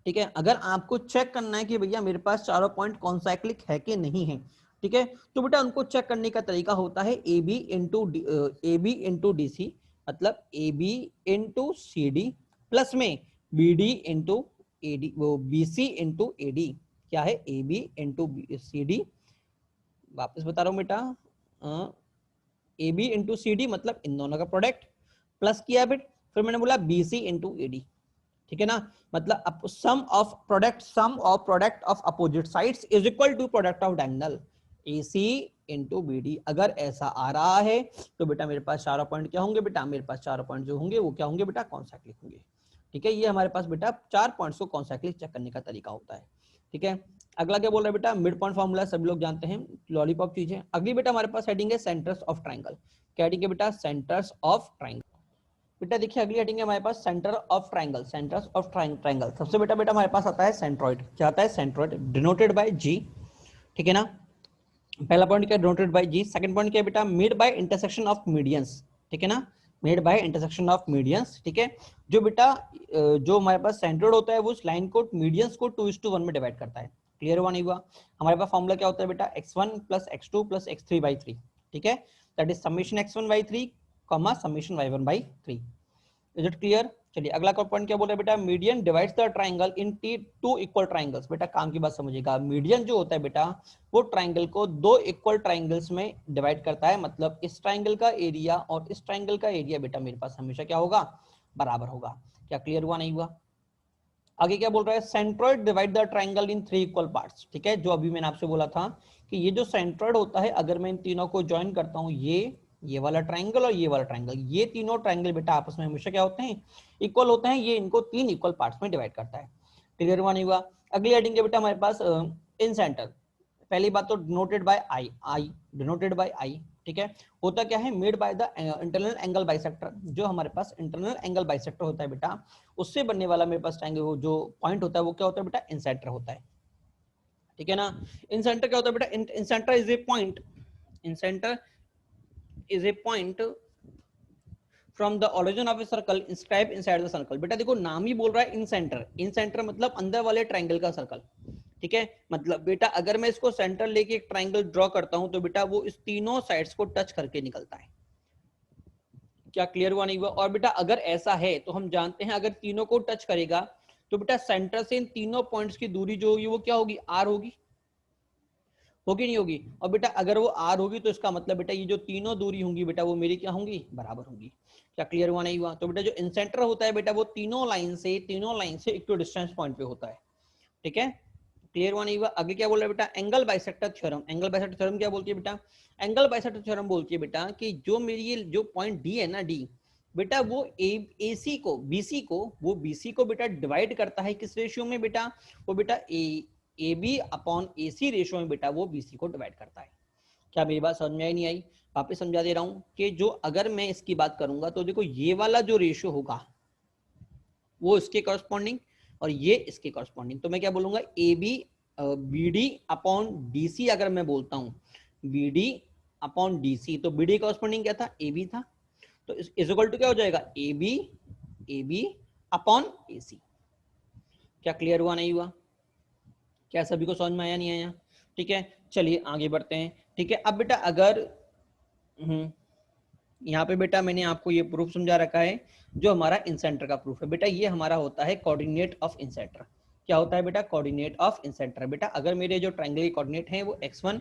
ठीक है, अगर आपको चेक करना है कि भैया मेरे पास चारों पॉइंट कॉन्साइक्लिक है कि नहीं है, ठीक है, तो बेटा उनको चेक करने का तरीका होता है A B into D C, मतलब A B into C D plus में B D into A D, वो B C into A D. क्या है, A B into C D, वापस बता रहा हूं बेटा, A B into C D मतलब इन दोनों का प्रोडक्ट, प्लस किया फिर मैंने बोला B C into A D. ठीक है ना, मतलब sum of product of opposite sides is equal to product of diagonal AC into B D. अगर ऐसा आ रहा है तो बेटा मेरे पास चारों पॉइंट क्या होंगे बेटा, मेरे पास चारों पॉइंट जो होंगे वो क्या होंगे बेटा, कॉन्साइक्लिक होंगे। ठीक है, ये हमारे पास बेटा चार पॉइंट्स को कॉन्साइक्लिक चेक करने का तरीका होता है। ठीक है। अगला क्या बोल रहा है बेटा, मिड पॉइंट फॉर्मूला सभी लोग जानते हैं, लॉलीपॉप चीज है। अगली बेटा हमारे पास हेडिंग है सेंटर्स ऑफ ट्राइंगल। क्या हेडिंग है बेटा, सेंटर्स ऑफ ट्राइंगल। बेटा देखिए अगली हेडिंग है हमारे पास centre of triangle. Centres of triangle सबसे बेटा हमारे पास आता है सेंट्रॉइड। क्या आता है, सेंट्रॉइड डिनोटेड बाय जी। ठीक है ना, पहला पॉइंट क्या, denoted by G. Second point क्या बेटा, made by intersection of medians. ठीक है ना, made by intersection of medians. ठीक है, जो बेटा जो हमारे पास सेंट्रॉइड होता है वो उस लाइन को मीडियंस को 2:1 में डिवाइड करता है। क्लियर हुआ नहीं हुआ। हमारे पास फॉर्मूला क्या होता है बेटा, x1 plus x2 plus x3/3। ठीक है, that is summation x1/3 comma summation y1/3। Is it clear. चलिए अगला पॉइंट क्या बोल रहा है बेटा, median divides the triangle in two equal triangles. बेटा काम की बात समझिएगा, मीडियन जो होता है बेटा वो ट्राइंगल को दो इक्वल ट्राइंगल्स में डिवाइड करता है। मतलब इस ट्राइंगल का एरिया और इस ट्राइंगल का एरिया बेटा मेरे पास हमेशा क्या होगा, बराबर होगा। क्या क्लियर हुआ नहीं हुआ। आगे क्या बोल रहा है, centroid divide the triangle in 3 equal parts. ठीक है, जो अभी मैंने आपसे बोला था कि ये जो सेंट्रॉइड होता है, अगर मैं इन तीनों को ज्वाइन करता हूं, ये वाला ट्राइंगल और ये वाला ट्राइंगल, ये तीनों ट्राइंगल बेटा आपस में हमेशा क्या होते हैं, इक्वल होते हैं। ये इनको 3 इक्वल पार्ट्स में डिवाइड करता है। क्लियर हुआ नहीं हुआ। अगली हेडिंग है बेटा हमारे पास इन सेंटर। पहली बात तो denoted by I, denoted by I. ठीक है, होता क्या है, made by the internal angle bisector. जो हमारे पास इंटरनल एंगल बाइसेक्टर होता है बेटा, उससे बनने वाला मेरे पास ट्रायंगल जो पॉइंट होता है वो क्या होता है बेटा, इंसेंटर होता है। ठीक है ना, इंसेंटर क्या होता है बेटा, incentre is a point, incentre is a point from the origin of a circle inscribe inside the circle. बेटा देखो नाम ही बोल रहा है इन सेंटर, इन सेंटर मतलब अंदर वाले ट्रायंगल का सर्कल। ठीक है, मतलब बेटा अगर मैं इसको सेंटर लेके एक ट्रायंगल ड्रॉ करता हूं तो बेटा वो इस तीनों साइड्स को टच करके निकलता है। क्या क्लियर हुआ नहीं हुआ। और बेटा अगर ऐसा है तो हम जानते हैं अगर तीनों को टच करेगा तो बेटा सेंटर से इन तीनों पॉइंट्स की दूरी जो होगी वो क्या होगी, आर होगी, होगी नहीं होगी। और बेटा अगर वो आर होगी तो इसका मतलब बेटा ये जो तीनों दूरी होंगी बेटा वो मेरी क्या होंगी, बराबर होंगी। क्या क्लियर हुआ नहीं हुआ। तो बेटा जो इंसेंटर होता है बेटा वो तीनों लाइन से इक्वल डिस्टेंस पॉइंट पे होता है। ठीक है, क्लियर हुआ नहीं हुआ। आगे क्या बोल रहा है बेटा, angle bisector theorem. Angle bisector theorem क्या बोलती है बेटा, एंगल बाइसेक्टर थ्योरम बोलती है बेटा कि जो मेरी ये जो पॉइंट डी है ना, डी बेटा वो AC को BC को बेटा डिवाइड करता है किस रेशियो में बेटा, वो बेटा AB अपॉन AC रेशियो में बेटा वो BC को डिवाइड करता है। क्या मेरी बात समझ में आई नहीं आई, वापस समझा दे रहा हूं कि जो अगर मैं इसकी बात करूंगा तो देखो ये वाला जो रेशियो होगा वो इसके कॉरस्पॉन्डिंग और ये इसके कॉरस्पॉन्डिंग। तो मैं क्या बोलूंगा, AB BD अपॉन DC। अगर मैं बोलता हूं BD अपॉन DC तो BD कॉरस्पॉन्डिंग क्या था, AB था। तो इज इक्वल टू क्या हो जाएगा, AB अपॉन AC। क्या क्लियर हुआ नहीं हुआ, क्या सभी को समझ में आया नहीं आया। ठीक है, चलिए आगे बढ़ते हैं। ठीक है, अब बेटा अगर यहाँ पे बेटा मैंने आपको ये प्रूफ समझा रखा है, जो हमारा इंसेंटर का प्रूफ है बेटा, ये हमारा होता है कोऑर्डिनेट ऑफ इंसेंटर। क्या होता है बेटा? Coordinate of incentre. बेटा अगर मेरे जो ट्रायंगल के कोऑर्डिनेट हैं वो x1,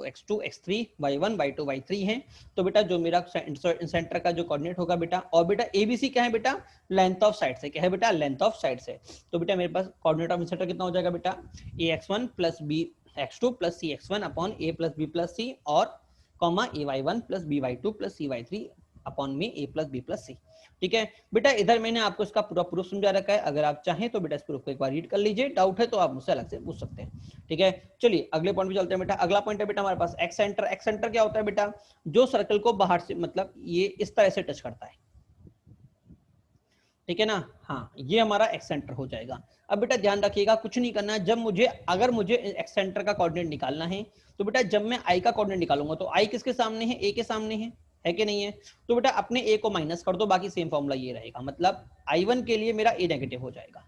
x2, x3, y1, y2, y3 हैं, तो बेटा जो मेरा इंसेंटर का जो कोऑर्डिनेट होगा बेटा, और बेटा ABC क्या है बेटा? लेंथ ऑफ साइड से। क्या है बेटा? लेंथ ऑफ साइड से। तो बेटा मेरे पास कोऑर्डिनेट ऑफ इंसेंटर कितना हो जाएगा बेटा? ax1 plus bx2 plus cx1 upon a plus b plus c और comma ay1 plus by2 plus cy3 upon में a plus b plus c। ठीक है बेटा, इधर मैंने आपको इसका पूरा प्रूफ समझा रखा है, अगर आप चाहें तो बेटा इस प्रूफ को एक बार रीड कर लीजिए, डाउट है तो आप मुझसे अलग से पूछ सकते हैं। ठीक है, चलिए अगले पॉइंट पे चलते हैं बेटा। अगला पॉइंट है बेटा हमारे पास एक्स सेंटर। एक्स सेंटर क्या होता है बेटा? जो सर्कल को बाहर से, मतलब ये इस तरह से टच करता है, ठीक है ना? हाँ, ये हमारा एक्स सेंटर हो जाएगा। अब बेटा ध्यान रखिएगा, कुछ नहीं करना है, जब मुझे, अगर मुझे एक्स सेंटर का कोऑर्डिनेट निकालना है, तो बेटा जब मैं आई का कोऑर्डिनेट निकालूंगा तो आई किसके सामने है? ए के सामने है कि नहीं है? तो बेटा अपने ए को माइनस कर दो, बाकी सेम फॉर्मूला ये रहेगा, मतलब I1 के लिए मेरा ए नेगेटिव हो जाएगा,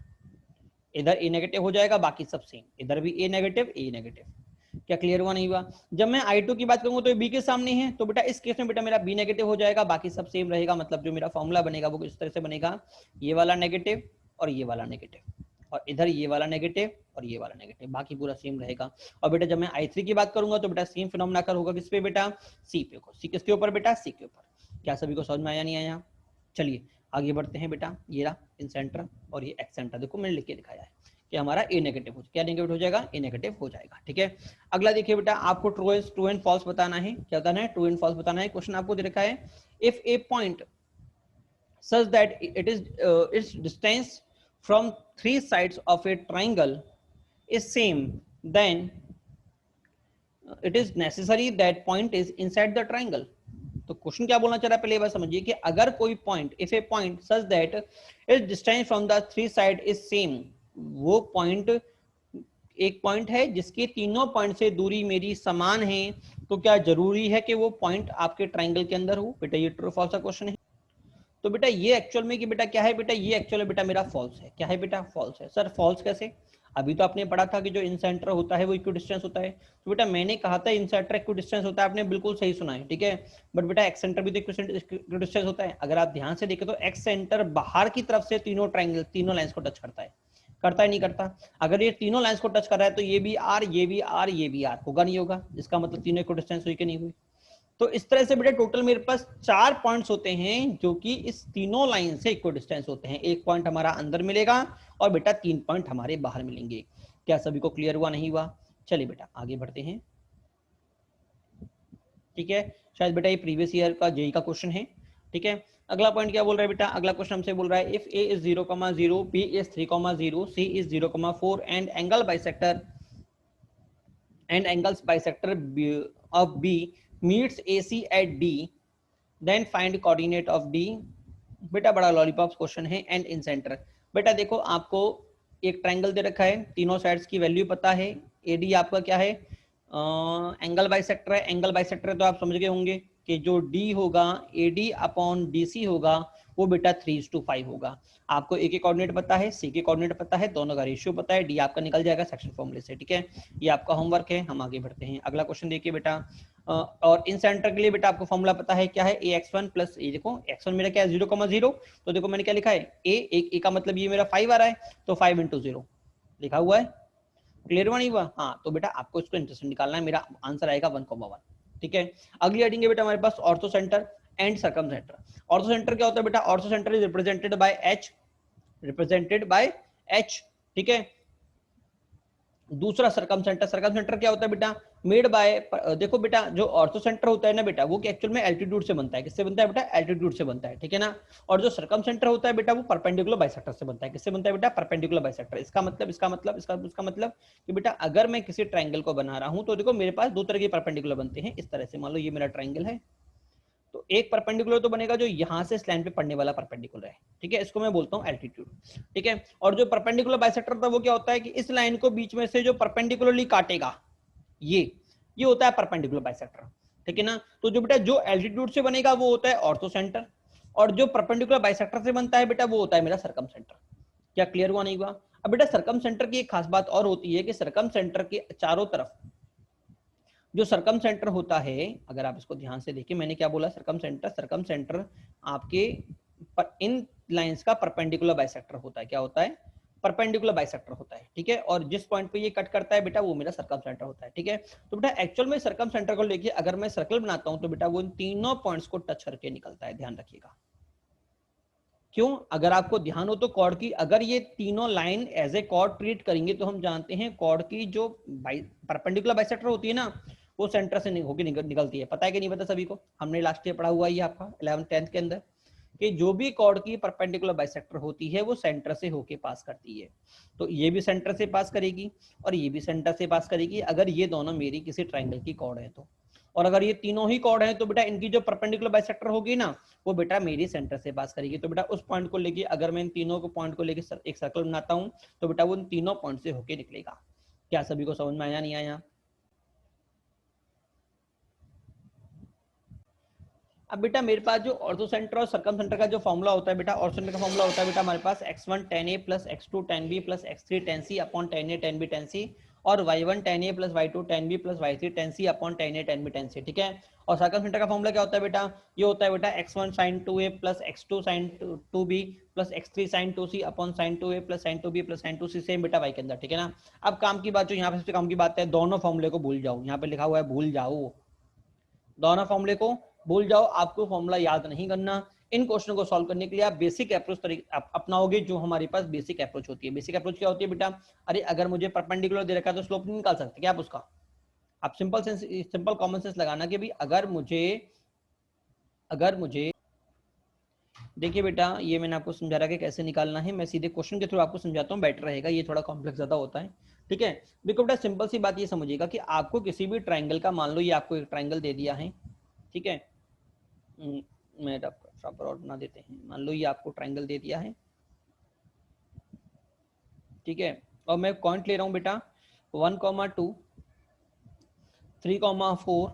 इधर ए नेगेटिव हो जाएगा, बाकी सब सेम, इधर भी ए नेगेटिव, ए नेगेटिव। क्या क्लियर हुआ नहीं हुआ? जब मैं I2 की बात करूंगा तो बी के सामने है, तो बेटा इस केस में बेटा मेरा बी नेगेटिव हो जाएगा, बाकी सब सेम रहेगा, मतलब जो मेरा फॉर्मूला बनेगा वो इस तरह से बनेगा, ये वाला नेगेटिव और ये वाला नेगेटिव, और इधर ये वाला नेगेटिव और ये वाला नेगेटिव, बाकी पूरा सेम रहेगा। और बेटा जब मैं I3 की बात करूंगा तो बेटा सेम फिनोमेना कर होगा, किस पे बेटा? सी पे। सी किसके ऊपर बेटा? सी के ऊपर। क्या सभी को समझ में आया नहीं आया? चलिए आगे बढ़ते हैं बेटा। ये रहा इन सेंटर और ये एक्स सेंटर, देखो मैंने लिख के दिखाया है कि हमारा ए नेगेटिव हो, क्या नेगेटिव हो जाएगा? ए नेगेटिव हो जाएगा। ठीक है, अगला देखिए बेटा, आपको ट्रू एंड फॉल्स बताना है। क्या बताना है? ट्रू एंड फॉल्स बताना है। क्वेश्चन आपको दे रखा है, if A point such that it is its distance from three sides of a triangle is same, then it is necessary that point is inside the triangle। तो question क्या बोलना चाह रहा है, पहले बार समझिए कि अगर कोई point, if A point such that it's distance from the three side is same, वो पॉइंट एक पॉइंट है जिसके तीनों पॉइंट से दूरी मेरी समान है, तो क्या जरूरी है कि वो पॉइंट आपके ट्राइंगल के अंदर हो? बेटा ये ट्रू फॉल्स का क्वेश्चन है। तो बेटा ये एक्चुअल में कि बेटा क्या है बेटा? ये एक्चुअल में बेटा मेरा फॉल्स है। क्या है बेटा? फॉल्स है। सर फॉल्स कैसे? अभी तो आपने पढ़ा था कि जो इंसेंटर होता है वो इक्वी डिस्टेंस होता है, तो बेटा मैंने कहा था इंसेंटर इक्वी डिस्टेंस होता है, आपने बिल्कुल सही सुना है। ठीक है, बट बेटा एक्स सेंटर भी तो इक्वी डिस्टेंस होता है। अगर आप ध्यान से देखें तो एक्स सेंटर बाहर की तरफ से तीनों ट्राइंगल, तीनों लाइंस को टच करता है, करता है नहीं करता? अगर ये तीनों लाइंस को टच कर रहा है तो ये भी आर, ये भी आर, ये भी आर, होगा नहीं होगा? इसका मतलब तीनों इक्वी डिस्टेंस हुई कि नहीं हुई? तो इस तरह से बेटा टोटल मेरे पास 4 पॉइंट्स होते हैं जो कि इस तीनों लाइन से इक्वल डिस्टेंस होते हैं। एक पॉइंट हमारा अंदर मिलेगा और बेटा 3 पॉइंट हमारे बाहर मिलेंगे। क्या सभी को क्लियर हुआ नहीं हुआ? चलिए बेटा आगे बढ़ते हैं। ठीक है, शायद बेटा ये प्रीवियस ईयर का जेई का क्वेश्चन है। ठीक है, अगला पॉइंट क्या बोल रहा है बेटा? अगला क्वेश्चन हमसे बोल रहा है, if A is 0,0, B is 3,0, C is 0,4 and angle bisector of B meets AC at D, then find coordinate of D। बेटा बड़ा लॉलीपॉप क्वेश्चन है। एंड इन सेंटर, बेटा देखो आपको एक ट्रायंगल दे रखा है, तीनों साइड्स की वैल्यू पता है, AD आपका क्या है? एंगल बाइसेक्टर है। एंगल बाइसेक्टर तो आप समझ गए होंगे कि जो D होगा AD अपॉन DC होगा वो बेटा 3:5 होगा। आपको ए के कोऑर्डिनेट पता है, सी के कोऑर्डिनेट पता है, दोनों का रेशियो पता है, डी आपका निकल जाएगा सेक्शन फॉर्मूले से। ठीक है, ये आपका होमवर्क है। हम आगे बढ़ते हैं, अगला क्वेश्चन देखिए बेटा। और इन सेंटर के लिए बेटा आपको फॉर्मूला पता है, क्या है? ax1 प्लस ये देखो x1 मेरा क्या है? 0,0, तो देखो मैंने क्या लिखा है? ए का मतलब ये मेरा 5 आ रहा है, तो 5 × 0 लिखा हुआ है। क्लियर हुआ नहीं हुआ? हाँ, तो बेटा आपको इसको इंटरसेक्शन निकालना है, मेरा आंसर आएगा 1,1। ठीक है, अगली हेडिंग है बेटा हमारे पास orthocentre and circumcentre. Orthocentre क्या होता है बेटा? Orthocentre is represented by H। ठीक है, दूसरा सर्कम सेंटर क्या होता है बेटा? मेड बाय, देखो बेटा जो ऑर्थो सेंटर होता है ना बेटा, वो एक्चुअल में एल्टीट्यूड से बनता है। किससे बनता है बेटा? एल्टीट्यूड से बनता है। ठीक है ना? और जो सर्कम सेंटर होता है बेटा वो परपेंडिकुलर बाइसेक्टर से बनता है। किससे बनता है बेटा? Perpendicular bisector. इसका मतलब कि बेटा अगर मैं किसी ट्राइंगल को बना रहा हूं तो देखो मेरे पास दो तरह के परपेंडिकुलर बनते हैं। इस तरह से मान लो ये मेरा ट्राइंगल है, तो एक परपेंडिकुलर तो बनेगा जो यहां से इस लाइन पे पड़ने वाला परपेंडिकुलर है। ठीक है, इसको मैं बोलता हूं एल्टीट्यूड। ठीक है, और जो परपेंडिकुलर बाइसेक्टर था वो क्या होता है कि इस लाइन को बीच में से जो परपेंडिकुलरली काटेगा, ये होता है परपेंडिकुलर बाइसेक्टर। ठीक है ना? तो जो बेटा जो एल्टीट्यूड से बनेगा वो होता है ऑर्थो सेंटर, और जो परपेंडिकुलर बाइसेक्टर से बनता है बेटा वो होता है मेरा सर्कम सेंटर। क्या क्लियर हुआ नहीं हुआ? अब बेटा सर्कम सेंटर की एक खास बात और होती है कि सर्कम सेंटर के चारों तरफ जो सरकम सेंटर होता है, अगर आप इसको ध्यान से देखिए, मैंने क्या बोला, सरकम सेंटर आपके इन लाइंस का परपेंडिकुलर बाइसेक्टर होता है। क्या होता है? परपेंडिकुलर बाइसेक्टर होता है, ठीक है। और जिस पॉइंट पे ये कट करता है बेटा, वो मेरा सरकम सेंटर होता है, ठीक है। तो बेटा एक्चुअल में सरकम सेंटर को लेके अगर मैं सर्कल बनाता हूं तो बेटा वो इन तीनों पॉइंट्स को टच करके निकलता है, ध्यान रखिएगा। क्यों? अगर आपको ध्यान हो तो कॉर्ड की अगर ये तीनों line as a chord treat करेंगे तो हम जानते हैं कॉर्ड की जो परपेंडिकुलर बाइसेक्टर होती है ना, वो सेंटर से होकर निकलती है। पता है कि नहीं पता सभी को? हमने लास्ट ईयर पढ़ा हुआ है आपका 11th 10th के अंदर कि जो भी कॉर्ड की परपेंडिकुलर बाइसेक्टर होती है वो सेंटर से होके पास करती है। तो ये भी सेंटर से पास करेगी और ये भी सेंटर से पास करेगी, अगर ये दोनों मेरी किसी ट्राइंगल की कॉर्ड है तो। और अगर ये तीनों ही कॉर्ड हैं तो बेटा इनकी जो परपेंडिकुलर बाइसेक्टर होगी ना, वो बेटा मेरी सेंटर से पास करेगी। तो बेटा उस पॉइंट को लेके अगर मैं इन तीनों को पॉइंट को लेके एक सर्कल बनाता हूं तो बेटा वो इन तीनों पॉइंट से होके निकलेगा। क्या सभी को समझ में आया नहीं आया? अब बेटा मेरे पास जो ऑर्थो सेंटर और सर्कम सेंटर का जो फॉर्मूला होता है बेटा, ऑर्थो सेंटर का फॉर्मूला होता है बेटा हमारे पास x1 tan a plus x2 tan b plus x3 tan c upon tan a tan b tan c, और y1 tan a plus y2 tan b plus y3 tan c upon tan a tan b tan c, ठीक है। और circum centre का formula क्या होता है बेटा? ये होता है बेटा x1 sin 2a plus x2 sin 2b plus x3 sin 2c upon sin 2a plus sin 2b plus sin 2c, same बेटा y के अंदर, ठीक है ना। अब काम की बात, जो यहाँ पे सबसे काम की बात है, दोनों फॉर्मूले को भूल जाओ। यहाँ पे लिखा हुआ है भूल जाओ, दोनों फॉर्मूले को भूल जाओ, आपको फॉर्मूला याद नहीं करना। इन क्वेश्चन को सॉल्व करने के लिए आप बेसिक अप्रोच अपनाओगे, जो हमारे पास बेसिक अप्रोच होती है। बेसिक अप्रोच क्या होती है बेटा? अरे अगर मुझे परपेंडिकुलर दे रखा है तो स्लोप नहीं निकाल सकते क्या आप उसका? आप सिंपल कॉमन सेंस लगाना कि भाई अगर मुझे देखिए बेटा, ये मैंने आपको समझा रहा है कि कैसे निकालना है। मैं सीधे क्वेश्चन के थ्रू आपको समझाता हूँ, बेटर रहेगा, ये थोड़ा कॉम्प्लेक्स ज्यादा होता है, ठीक है। देखो बेटा सिंपल सी बात ये समझिएगा कि आपको किसी भी ट्राइंगल का, मान लो ये आपको एक ट्राइंगल दे दिया है, ठीक है। मैं प्रॉपर और बना देते हैं। मान लो ये आपको ट्राइंगल दे दिया है, ठीक है। और मैं पॉइंट ले रहा हूँ बेटा 1,2, 3,4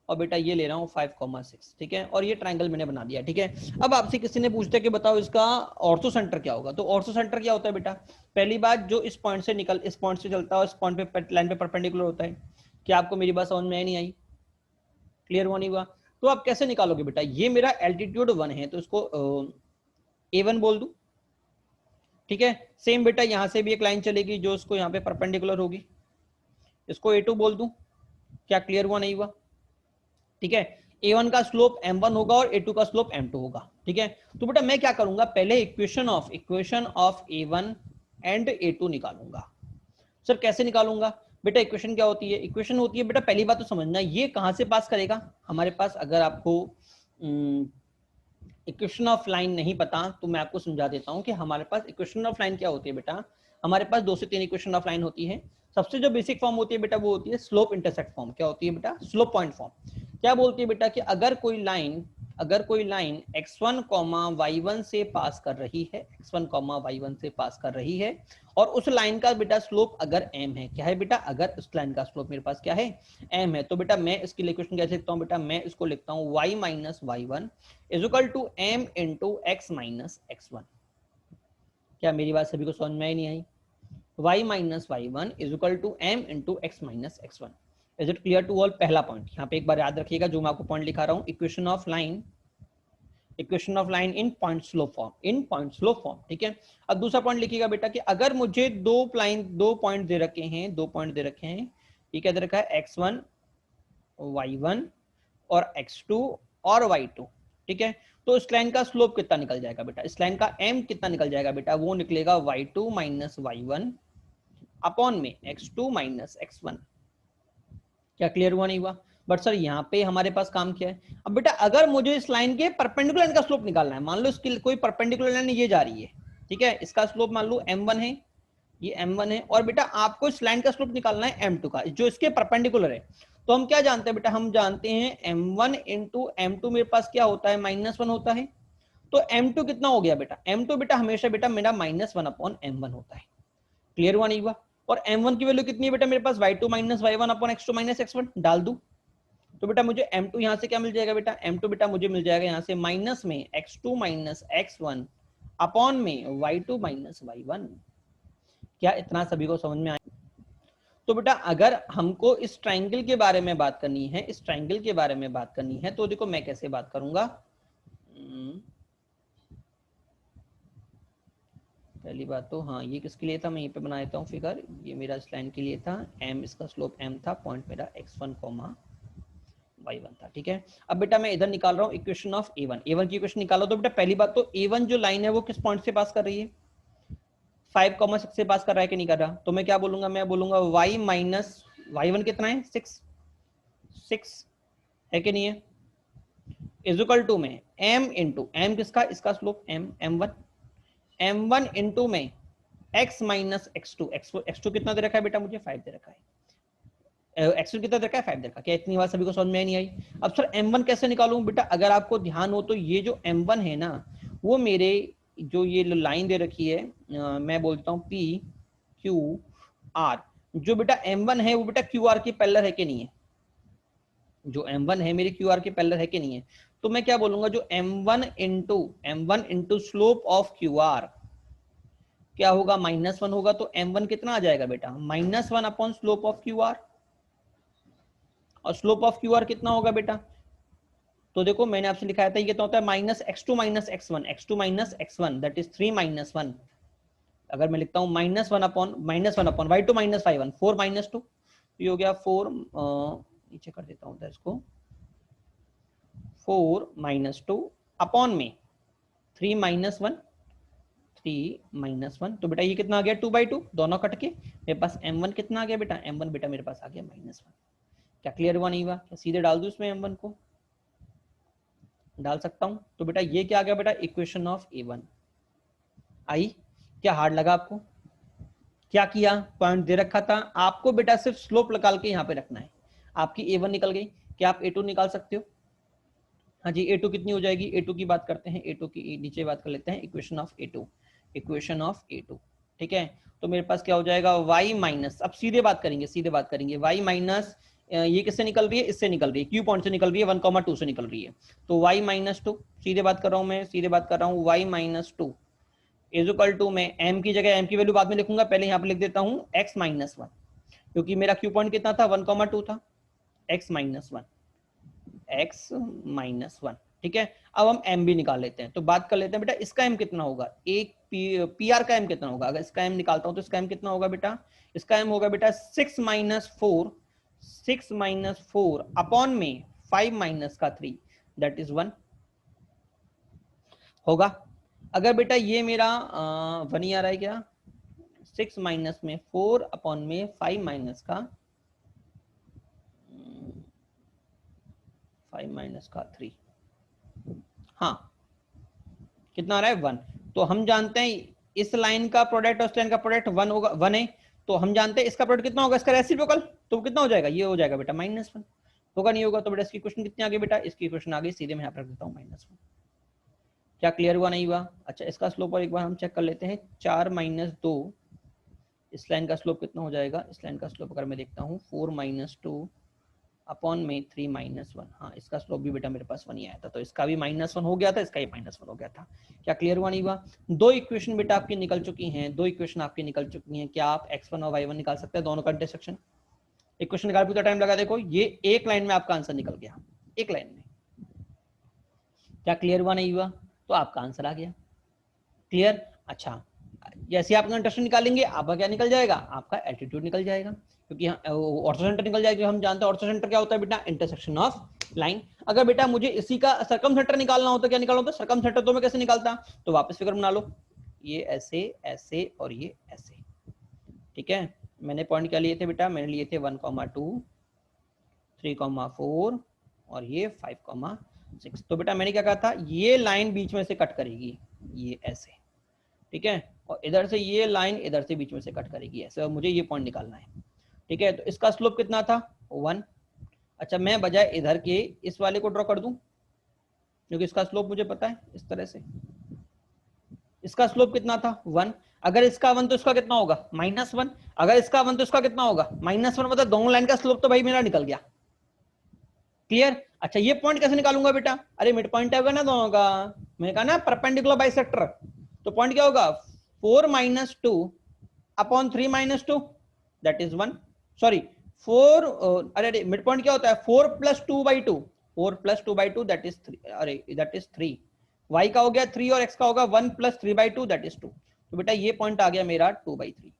और बेटा ये ले रहा हूँ 5,6, ठीक है। और ये ट्राइंगल मैंने बना दिया, ठीक है। अब आपसे किसी ने पूछता है कि बताओ इसका ऑर्थो सेंटर क्या होगा? तो ऑर्थो सेंटर क्या होता है बेटा? पहली बात, जो इस पॉइंट से चलता है, इस पॉइंट पे लाइन पे परपेंडिकुलर होता है। क्या आपको मेरी बात समझ में नहीं आई? क्लियर हुआ नहीं हुआ? तो आप कैसे निकालोगे बेटा? ये मेरा एल्टीट्यूड 1 है तो इसको A1 बोल दूं, ठीक है। सेम बेटा यहां से भी एक लाइन चलेगी जो इसको यहाँ पे परपेंडिकुलर होगी, इसको A2 बोल दूं। क्या क्लियर हुआ नहीं हुआ? ठीक है। A1 का स्लोप M1 होगा और A2 का स्लोप M2 होगा, ठीक है। तो बेटा मैं क्या करूंगा, पहले equation of A1 and A2 निकालूंगा। सर कैसे निकालूंगा? बेटा इक्वेशन क्या होती है? इक्वेशन होती है बेटा, पहली बात तो समझना, ये कहां से पास करेगा हमारे पास। अगर आपको इक्वेशन ऑफ लाइन नहीं पता तो मैं आपको समझा देता हूं कि हमारे पास इक्वेशन ऑफ लाइन क्या होती है बेटा। हमारे पास 2 से 3 इक्वेशन ऑफ लाइन होती है। सबसे जो बेसिक फॉर्म होती है बेटा वो होती है स्लोप इंटरसेक्ट फॉर्म। क्या होती है बेटा? Slope point form. क्या बोलती है बेटा कि अगर कोई लाइन x1 y1 से पास कर रही है, x1 y1 से पास कर रही है, और उस लाइन का बेटा स्लोप अगर m है, क्या है बेटा? अगर उस लाइन का स्लोप मेरे पास क्या है? m है, तो बेटा मैं इसकी इक्वेशन कैसे लिखता हूं बेटा? मैं इसको लिखता हूं y minus y1 is equal to m into x minus x1। क्या मेरी बात सभी को समझ में आई नहीं आई? y minus y1 is equal to m into x minus x1। Is it clear to all? पहला पॉइंट यहाँ पे एक बार याद रखिएगा, जो मैं आपको पॉइंट लिखा रहा हूँ, equation of line in point slope form, ठीक है। अब दूसरा पॉइंट लिखिएगा बेटा कि अगर मुझे दो पॉइंट दे रखे हैं, ये क्या दे रखा है? x1 y1 और x2 और y2, ठीक है। तो इस लाइन का स्लोप कितना निकल जाएगा बेटा? इस लाइन का m कितना निकल जाएगा बेटा? वो निकलेगा y2 माइनस y1 अपॉन में x2 माइनस x1। क्या क्लियर हुआ नहीं हुआ? बट सर यहाँ पे हमारे पास काम क्या है? अब बेटा अगर मुझे इस लाइन के परपेंडिकुलर लाइन का स्लोप निकालना है, मान लो इसकी कोई परपेंडिकुलर लाइन ये जा रही है, ठीक है, इसका स्लोप मान लो m1 है, ये m1 है, और बेटा आपको इस लाइन का स्लोप निकालना है m2 का, जो इसके परपेंडिकुलर है। तो हम क्या जानते हैं बेटा? हम जानते हैं m1 इंटू m2 मेरे पास क्या होता है? -1 होता है। तो m2 कितना हो गया बेटा? m2 बेटा हमेशा बेटा मेरा -1 अपॉन m1 होता है। क्लियर हुआ नहीं हुआ? और m1 की वैल्यू कितनी है बेटा मेरे पास? y2 minus y1 upon x2 minus x1 डाल दूं तो बेटा मुझे m2 यहां से क्या मिल जाएगा बेटा? m2 बेटा मुझे मिल जाएगा यहां से माइनस में x2 माइनस x1 अपॉन में y2 माइनस y1। क्या इतना सभी को समझ में आया? तो बेटा अगर हमको इस ट्राइंगल के बारे में बात करनी है, इस ट्राइंगल के बारे में बात करनी है, तो देखो मैं कैसे बात करूंगा। पहली बात तो हाँ, ये किसके लिए था, मैं यहीं पे बना देता हूँ फिगर। ये मेरा इस लाइन के लिए था, m इसका स्लोप m था, पॉइंट मेरा x1, y1 था। ठीक है, अब बेटा मैं इधर निकाल रहा हूँ इक्वेशन ऑफ a1। a1 की इक्वेशन निकालो तो बेटा पहली बात तो a1 जो लाइन है वो किस पॉइंट से पास कर रही है, 5, 6 से पास कर रहा है कि नहीं कर रहा। तो मैं क्या बोलूंगा, मैं बोलूंगा y माइनस y1 कितना है, 6 है कि नहीं है, इजिकल टू में m इंटू m किसका, इसका स्लोप m1 इंटू में x माइनस x2 कितना दे रखा है बेटा, मुझे 5 दे रखा है। x2 कितना दे रखा है, 5 दे रखा है। क्या इतनी बात सभी को समझ में नहीं आई। अब सर m1 कैसे निकालूं बेटा, अगर आपको ध्यान हो तो ये जो m1 है ना, वो मेरे जो ये लाइन दे रखी है, मैं बोलता हूँ p q r, जो बेटा m1 है वो बेटा qr के पैरेलल है कि नहीं है, जो m1 है मेरे qr के पैरेलल है कि नहीं है। तो मैं क्या बोलूंगा, जो m1 into slope of qr क्या होगा, -1 होगा। तो m1 कितना आ जाएगा बेटा, -1 अपॉन स्लोप ऑफ qr, और स्लोप ऑफ qr कितना होगा बेटा, तो देखो मैंने आपसे लिखाया था ये कितना होता है, -x2 minus x1 that is 3 - 1। अगर मैं लिखता हूँ -1 अपॉन y2 माइनस y1, 4 - 2, ये हो गया 4, नीचे कर देता हूँ इसको, 4 - 2 अपॉन में 3 - 1, 3 - 1, तो बेटा ये कितना आ गया, 2/2, दोनों कट के मेरे पास m1 कितना आ गया बेटा, m1 बेटा मेरे पास आ गया -1। क्या क्लियर हुआ नहीं हुआ, क्या सीधे डाल दूं इसमें, m1 को डाल सकता हूं। तो बेटा ये क्या आ गया बेटा, इक्वेशन ऑफ a1 आई। क्या हार्ड लगा आपको, क्या किया, पॉइंट दे रखा था आपको बेटा, सिर्फ स्लोप निकाल के यहाँ पे रखना है। आपकी a1 निकल गई, क्या आप a2 निकाल सकते हो, हाँ जी। a2 कितनी हो जाएगी, a2 की बात करते हैं, a2 की नीचे बात कर लेते हैं, इक्वेशन ऑफ a2। ठीक है, तो मेरे पास क्या हो जाएगा, y माइनस, अब सीधे बात करेंगे y माइनस, ये किससे निकल रही है, इससे निकल रही है, क्यू पॉइंट से निकल रही है, 1,2 से निकल रही है। तो y -2, सीधे बात कर रहा हूं मैं, y -2 इज इक्वल टू, मैं m की जगह m की वैल्यू बाद में लिखूंगा, पहले यहाँ पे लिख देता हूँ x -1, क्योंकि मेरा क्यू पॉइंट कितना था, 1,2 था, x -1। ठीक है, अब हम m भी निकाल लेते हैं। तो बात कर लेते हैं बेटा, इसका m कितना होगा, एक pr का m कितना होगा, अगर इसका m निकालता हूं तो इसका m कितना होगा बेटा, इसका m होगा बेटा 6 - 4 अपॉन में 5 - 3 दैट इज 1 होगा। अगर बेटा ये मेरा 1 ही आ रहा है क्या, 6 माइनस में 4 अपॉन में 5 माइनस का 3, हाँ कितना आ रहा है, 1। तो हम जानते हैं इस लाइन का प्रोडक्ट और इस लाइन का प्रोडक्ट 1 होगा, 1 है, तो हम जानते हैं इसका प्रोडक्ट कितना होगा, इसका रेसिप्रोकल, तो कितना हो जाएगा, ये हो जाएगा बेटा -1, होगा नहीं होगा। तो बेटा इसकी क्वेश्चन कितनी आ गई बेटा, इसकी क्वेश्चन आ गई सीधे, मैं यहाँ पर रख देता हूँ -1। क्या क्लियर हुआ नहीं हुआ। अच्छा इसका स्लोप और एक बार हम चेक कर लेते हैं, 4 - 2, इस लाइन का स्लोप कितना हो जाएगा, इस लाइन का स्लोप अगर मैं देखता हूँ 4 - 2 अपॉन में 3 - 1, हाँ इसका स्लोप भी बेटा मेरे पास 1 ही आया था, तो इसका भी -1 हो गया था, इसका भी -1 हो गया था। क्या क्लियर हुआ नहीं हुआ। दो इक्वेशन बेटा आपकी निकल चुकी हैं, क्या आप x1 और y1 निकाल सकते हैं, दोनों का इंटरसेक्शन। इक्वेशन निकाल कितना टाइम लगा, देखो ये एक लाइन में आपका आंसर निकल गया, एक लाइन में। क्या क्लियर हुआ नहीं हुआ, तो आपका आंसर आ गया, क्लियर। अच्छा जैसे आप इंटरसेक्शन निकालेंगे आपका क्या निकल जाएगा, आपका एल्टीट्यूड निकल जाएगा, क्योंकि ऑर्थो सेंटर निकल जाएगा। हम जानते हैं ऑर्थो सेंटर क्या होता है बेटा, इंटरसेक्शन ऑफ लाइन। अगर बेटा मुझे इसी का सर्कम सेंटर निकालना होता, क्या निकालना होता, सर्कम सेंटर तो मैं कैसे निकालता, तो वापस फिगर बना लो, ये ऐसे ऐसे और ये ऐसे। ठीक है, मैंने पॉइंट क्या लिए थे बेटा, मैंने लिए थे 1,2, 3,4 और ये 5,6। तो बेटा मैंने क्या कहा था, ये लाइन बीच में से कट करेगी, ये ऐसे, ठीक है, और इधर से ये लाइन इधर से बीच में से कट करेगी ऐसे, और मुझे ये पॉइंट निकालना है। ठीक है, तो इसका स्लोप कितना था, 1। अच्छा मैं बजाय इधर के इस वाले को ड्रॉ कर दूं, क्योंकि इसका स्लोप मुझे पता है, इस तरह से इसका स्लोप कितना था, 1। अगर इसका 1 तो इसका कितना होगा, -1। अगर इसका 1 तो इसका कितना होगा, -1, मतलब दोनों लाइन का स्लोप तो भाई मेरा निकल गया, क्लियर। अच्छा ये पॉइंट कैसे निकालूंगा बेटा, अरे मिड पॉइंट होगा ना दोनों का, मैंने कहा ना परपेंडिकुलर बाइसेक्टर, तो पॉइंट क्या होगा, 4 - 2 अपॉन 3 - 2 दैट इज 1। सॉरी 4, अरे मिड पॉइंट क्या होता है 4+2/2, 4+2/2 दैट इज 3, अरे दैट इज 3, y का हो गया 3 और x का होगा 1+3/2 दैट इज 2। तो बेटा ये पॉइंट आ गया मेरा 2/3।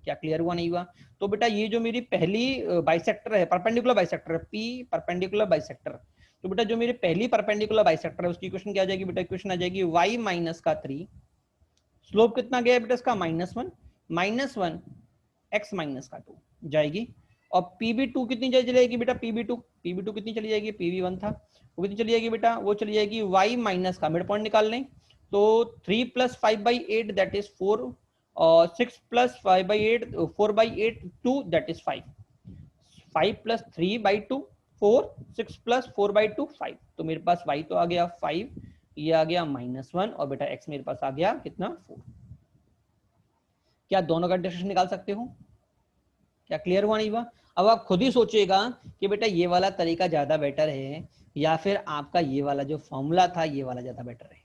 क्या क्लियर हुआ नहीं हुआ? तो बेटा ये जो मेरी पहली बाइसेक्टर है, परपेंडिकुलर बाइसेक्टर है, p परपेंडिकुलर बाइसेक्टर, तो बेटा जो मेरी पहली परपेंडिकुलर बाइसेक्टर है उसकी इक्वेशन क्या आ जाएगी बेटा? इक्वेशन आ जाएगी y माइनस का 3, स्लोप कितना गया बेटा इसका -1 x माइनस का 2 जाएगी। और PB2 कितनी चली जाएगी बेटा? PB2 कितनी चली जाएगी? PB1 था, वो कितनी चली जाएगी बेटा? वो चली जाएगी y माइनस का, मिड पॉइंट निकाल लें तो 3 + 5/8 दैट इज 4, और 6 + 5/8 4/8 2 दैट इज 5, 5 + 3/2 4, 6 + 4/2 5। तो मेरे पास y तो आ गया 5, ये आ गया -1 और बेटा x मेरे पास आ गया कितना? 4। क्या दोनों का डिस्टेंस निकाल सकते हो? क्या क्लियर हुआ नहीं हुआ? अब आप खुद ही सोचिएगा कि बेटा ये वाला तरीका ज्यादा बेटर है या फिर आपका ये वाला जो फॉर्मूला था ये वाला ज्यादा बेटर है,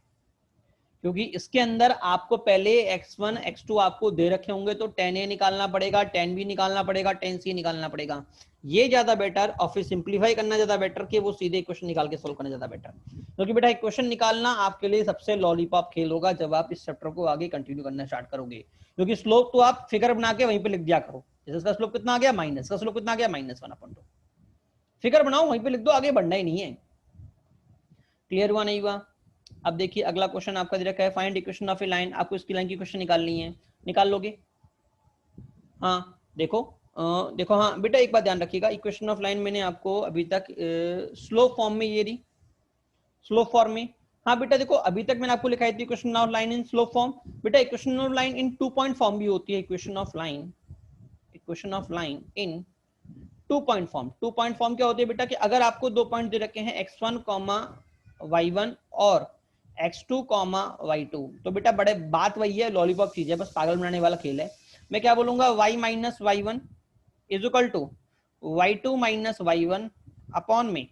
क्योंकि इसके अंदर आपको पहले x1 x2 आपको दे रखे होंगे तो 10a निकालना पड़ेगा, 10b निकालना पड़ेगा, 10c निकालना पड़ेगा। ये ज्यादा बेटर और फिर सिंप्लीफाई करना ज्यादा बेटर कि वो सीधे इक्वेशन निकाल के सोल्व करना ज्यादा बेटर, क्योंकि बेटा इक्वेशन निकालना आपके लिए सबसे लॉलीपॉप खेल होगा जब आप इस चैप्टर को आगे कंटिन्यू करना स्टार्ट करोगे, क्योंकि स्लोप तो आप फिगर बना के वहीं पे लिख दिया करो। जैसे इसका स्लोप कितना आ गया माइनस, का स्लोप कितना आ गया -1/2, फिगर बनाओ वहीं पे लिख दो, आगे बढ़ना ही नहीं है। क्लियर हुआ नहीं हुआ? अब देखिए अगला क्वेश्चन आपका दे रखा है, find equation of a line. आपको इसकी लाइन की क्वेश्चन निकालनी है, निकाल लोगे? हाँ देखो, देखो हाँ बेटा एक बात ध्यान रखिएगा, इक्वेशन ऑफ लाइन मैंने आपको अभी तक स्लो फॉर्म में ये रही, स्लो फॉर्म में। हाँ बेटा देखो अभी तक मैंने आपको लिखाई थी equation of line in slope form. बेटा equation of line in 2 point form भी होती है, equation of line in 2 point form. 2 point form क्या होती है बेटा कि अगर आपको 2 पॉइंट दे रखे हैं x1, y1 और x2, y2, तो बेटा बड़े बात वही है, लॉलीपॉप चीज है, बस पागल बनाने वाला खेल है। मैं क्या बोलूंगा y minus y1 is equal to y2 minus y1 upon में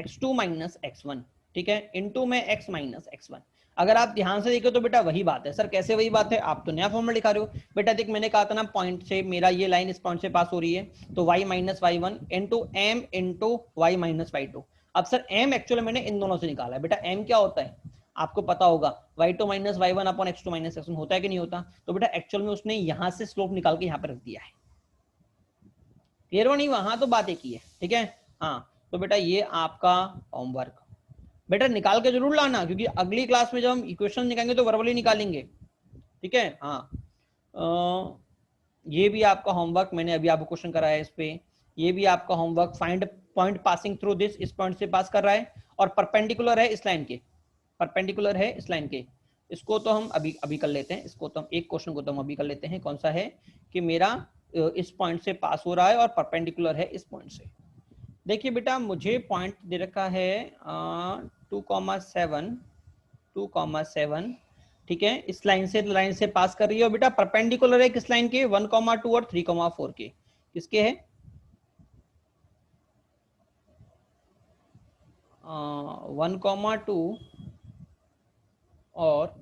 x2 माइनस x1, ठीक है, इनटू में x माइनस x1। अगर आप ध्यान से देखो तो बेटा वही बात है। सर कैसे वही बात है? आप तो नया फॉर्मूला लिखा रहे हो। बेटा देख मैंने कहा था ना पॉइंट से मेरा ये लाइन इस पॉइंट से पास हो रही है, तो y minus y1 into m into y minus y2। अब सर m एक्चुअली मैंने इन दोनों से निकाला है। बेटा m क्या होता है आपको पता होगा, y2 minus y1 upon x2 minus x1 होता है कि नहीं होता? तो बेटा एक्चुअल में उसने यहां से स्लोप निकाल के यहाँ पर रख दिया है। क्लियर हो नहीं हुआ? हाँ तो बात एक ही है, ठीक है। हाँ तो बेटा ये आपका होमवर्क बेटा निकाल के जरूर लाना, क्योंकि अगली क्लास में जब हम इक्वेशन निकालेंगे तो वर्बली निकालेंगे, ठीक है। हाँ ये भी आपका होमवर्क, मैंने अभी आपको क्वेश्चन कराया है इस पे। ये भी आपका homework, find point passing through this, इस पॉइंट से पास कर रहा है और परपेंडिकुलर है इस लाइन के, परपेंडिकुलर है इस लाइन के। इसको तो हम अभी अभी कर लेते हैं, इसको तो हम एक क्वेश्चन को तो हम अभी कर लेते हैं। कौन सा है कि मेरा इस पॉइंट से पास हो रहा है और परपेंडिकुलर है इस पॉइंट से। देखिए बेटा मुझे पॉइंट दे रखा है 2,7 ठीक है, इस लाइन से पास कर रही है और बेटा परपेंडिकुलर है किस लाइन के? 1,2 और 3,4 के। किसके है? 1,2 और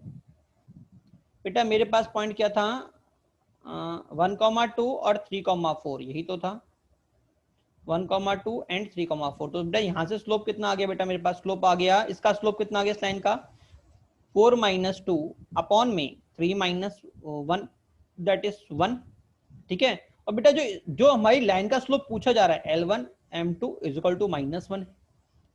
बेटा मेरे पास पॉइंट क्या था? 1,2 और 3,4, यही तो था, 1,2 एंड 3,4। तो बेटा यहाँ से स्लोप कितना आ गया बेटा? मेरे पास स्लोप आ गया, इसका स्लोप कितना आ गया इस लाइन का? 4 - 2 अपॉन में 3 - 1 दैट इज 1, ठीक है। और बेटा जो हमारी लाइन का स्लोप पूछा जा रहा है L1 M2 is equal to -1,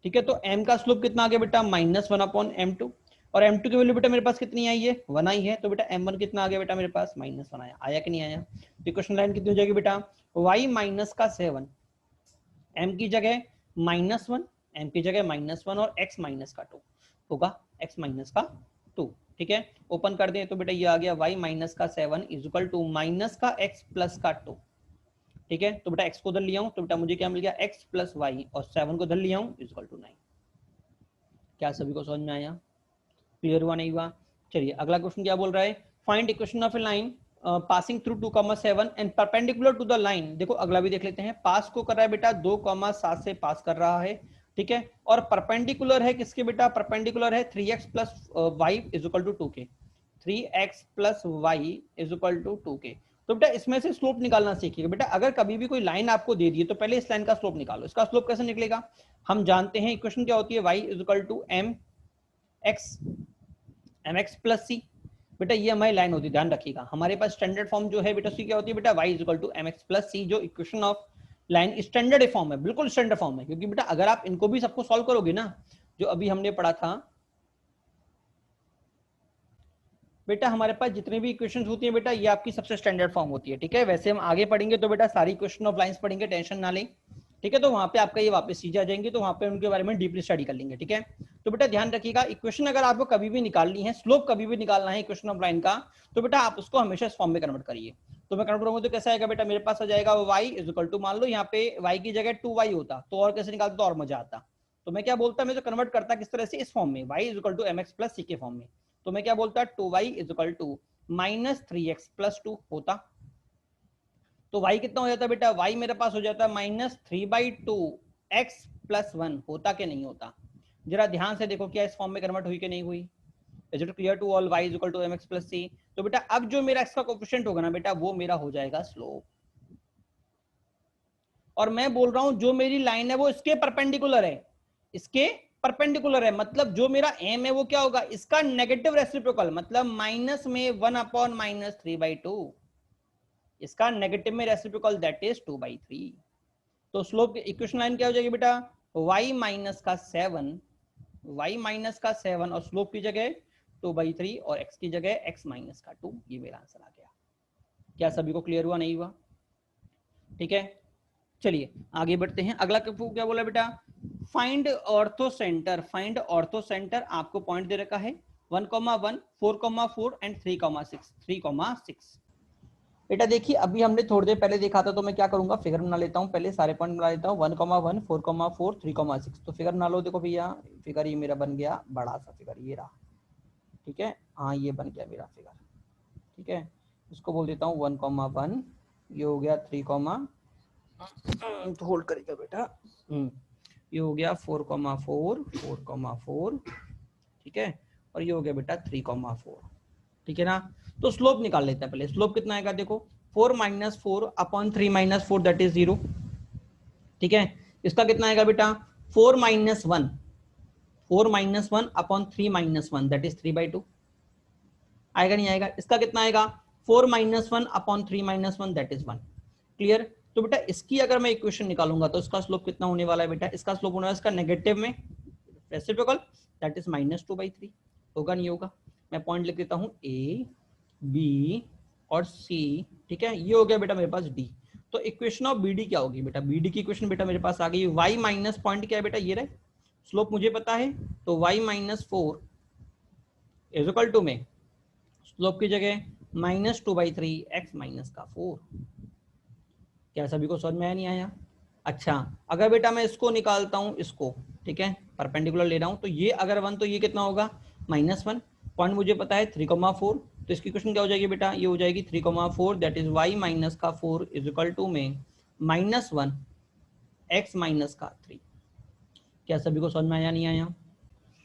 ठीक है। तो m का स्लोप कितना आ गया बेटा? -1 अपॉन M2, और M2 की वैल्यू बेटा मेरे पास कितनी आई है? 1 आई है। तो बेटा M1 कितना आ गया बेटा मेरे पास? -1 आया। आया कि नहीं आया? तो इक्वेशन लाइन कितनी हो जाएगी बेटा? y माइनस का 7, m की जगह -1, m की जगह -1 और x माइनस का 2 होगा, x माइनस का 2, ठीक है। ओपन कर दें तो बेटा ये आ गया y माइनस का 7 इज इक्वल टू माइनस का x प्लस का 2, ठीक है। तो बेटा x को उधर लिया हूं तो बेटा मुझे क्या मिल गया? x प्लस वाई, और 7 को उधर लिया हूं इज इक्वल टू 9। क्या सभी को समझ में आया? क्लियर हुआ नहीं हुआ? चलिए अगला क्वेश्चन क्या बोल रहा है, find equation of a line passing through 2,7 and perpendicular to the line. देखो अगला भी देख लेते हैं। पास को कर रहा है बेटा 2,7 से पास कर रहा है, ठीक है, और परपेंडिकुलर है किसके बेटा? परपेंडिकुलर है 3x plus y is equal to 2k, 3x plus y is equal to 2k। तो बेटा इसमें से स्लोप निकालना सीखिएगा। बेटा अगर कभी भी कोई लाइन आपको दे दी है तो पहले इस लाइन का स्लोप निकालो। इसका स्लोप कैसे निकलेगा? हम जानते हैं इक्वेशन क्या होती है, y is equal to M X plus C. बेटा ये हमारी लाइन होती है, ध्यान रखिएगा। हमारे पास स्टैंडर्ड फॉर्म जो है बेटा सी क्या होती है बेटा, y is equal to M X plus C, जो equation of line standard form है, बिल्कुल स्टैंडर्ड फॉर्म है। क्योंकि बेटा अगर आप इनको भी सबको सॉल्व करोगे ना, जो अभी हमने पढ़ा था बेटा, हमारे पास जितने भी इक्वेशंस होती हैं बेटा, ये आपकी सबसे स्टैंडर्ड फॉर्म होती है। ठीक है, वैसे हम आगे पढ़ेंगे तो बेटा सारी इक्वेशन ऑफ लाइंस पढ़ेंगे, टेंशन ना लें। ठीक है, तो वहां पे आपका ये वापस सीधे आ जाएंगे, तो वहां पे उनके बारे में डीपली स्टडी कर लेंगे। ठीक है, तो बेटा ध्यान रखिएगा, इक्वेशन अगर आपको कभी भी निकालनी है, स्लोप कभी भी निकालना है इक्वेशन ऑफ लाइन का, तो बेटा आप उसको हमेशा इस फॉर्म में कन्वर्ट करिए। तो मैं कन्वर्ट करूंगा तो कैसा आएगा बेटा, मेरे पास आ जाएगा y इज इक्वल टू, मान लो यहाँ पे y की जगह 2y होता तो और कैसे निकालता तो और मजा आता। तो मैं क्या बोलता, मैं तो कन्वर्ट करता किस तरह से, इस फॉर्म में, y is equal to M X plus C के फॉर्म में। तो मैं क्या बोलता, 2y is equal to minus 3x plus 2 होता। तो y कितना हो जाता बेटा, y मेरे पास हो जाता माइनस 3/2 x प्लस 1 होता कि नहीं होता? जरा ध्यान से देखो, क्या इस फॉर्म में कन्वर्ट हुई कि नहीं हुई? Is it clear to all? y is equal to mx plus c। तो बेटा अब जो मेरा x का कोएफिशिएंट होगा ना बेटा, वो मेरा हो जाएगा स्लोप। और मैं बोल रहा हूं जो मेरी लाइन है वो इसके परपेंडिकुलर है, इसके परपेंडिकुलर है, मतलब जो मेरा m है वो क्या होगा, इसका नेगेटिव रेसिप्रोकल, मतलब माइनस में 1/-3/2, इसका नेगेटिव में रेसिप्रोकल, दैट इज 2/3। तो स्लोप की इक्वेशन लाइन क्या हो जाएगी बेटा, y माइनस का 7, y माइनस का 7 और स्लोप की जगह 2/3 और x की जगह x माइनस का 2। ये मेरा आंसर आ गया। क्या सभी को क्लियर हुआ, नहीं हुआ? ठीक है, चलिए आगे बढ़ते हैं। अगला क्या बोला बेटा, find ortho centre. Find ortho centre, आपको पॉइंट दे रखा है 1,1, 4,4 एंड 3,6, 3,6। बेटा देखिए अभी हमने थोड़ी देर पहले देखा था, तो मैं क्या करूंगा, फिगर बना लेता हूँ, पहले सारे पॉइंट बना लेता हूँ, 1,1, 4,4, 3,6। तो फिगर बना लो। देखो भैया फिगर ये मेरा बन गया, बड़ा सा फिगर ये रहा। ठीक है, हाँ ये बन गया मेरा फिगर। ठीक है, इसको बोल देता हूँ 1,1, ये हो गया 3, तो होल्ड करेगा बेटा, ये हो गया 4,4, 4,4। ठीक है, और ये हो गया बेटा 3,4। ठीक है ना, तो स्लोप निकाल लेते हैं पहले। स्लोप कितना आएगा देखो, 4 - 4/3 - 4 दैट इज 0। ठीक है, इसका कितना आएगा बेटा, 4 - 1, 4 - 1/3 - 1 दैट इज 3/2। आएगा नहीं आएगा? इसका कितना आएगा, 4 - 1/3 - 1 दैट इज 1। क्लियर? तो बेटा इसकी अगर मैं इक्वेशन निकालूंगा तो इसका स्लोप कितना होने वाला है बेटा, इसका स्लोप होने वाला है इसका नेगेटिव में रेसिप्रोकल, दैट इज -2/3। होगा नहीं होगा? मैं पॉइंट लिख देता हूं ए बी और सी। ठीक है, ये हो गया बेटा मेरे पास डी। तो इक्वेशन ऑफ बीडी क्या होगी बेटा, बीडी की इक्वेशन बेटा मेरे पास आ गई, y माइनस पॉइंट क्या है बेटा, ये रहे, स्लोप मुझे पता है, तो y - 4 इज इक्वल टू में स्लोप की जगह -2/3 x माइनस का 4। क्या सभी को समझ में आया नहीं आया? अच्छा, अगर बेटा मैं इसको निकालता हूं, इसको, ठीक है, परपेंडिकुलर ले रहा हूं, तो ये अगर 1 तो ये कितना होगा -1। पॉइंट मुझे पता है 3,4, तो इसकी क्वेश्चन क्या हो जाएगी बेटा, ये हो जाएगी 3,4 दैट इज y माइनस का 4 इज इक्वल टू में -1 x माइनस का 3। क्या सभी को समझ में आया नहीं आया?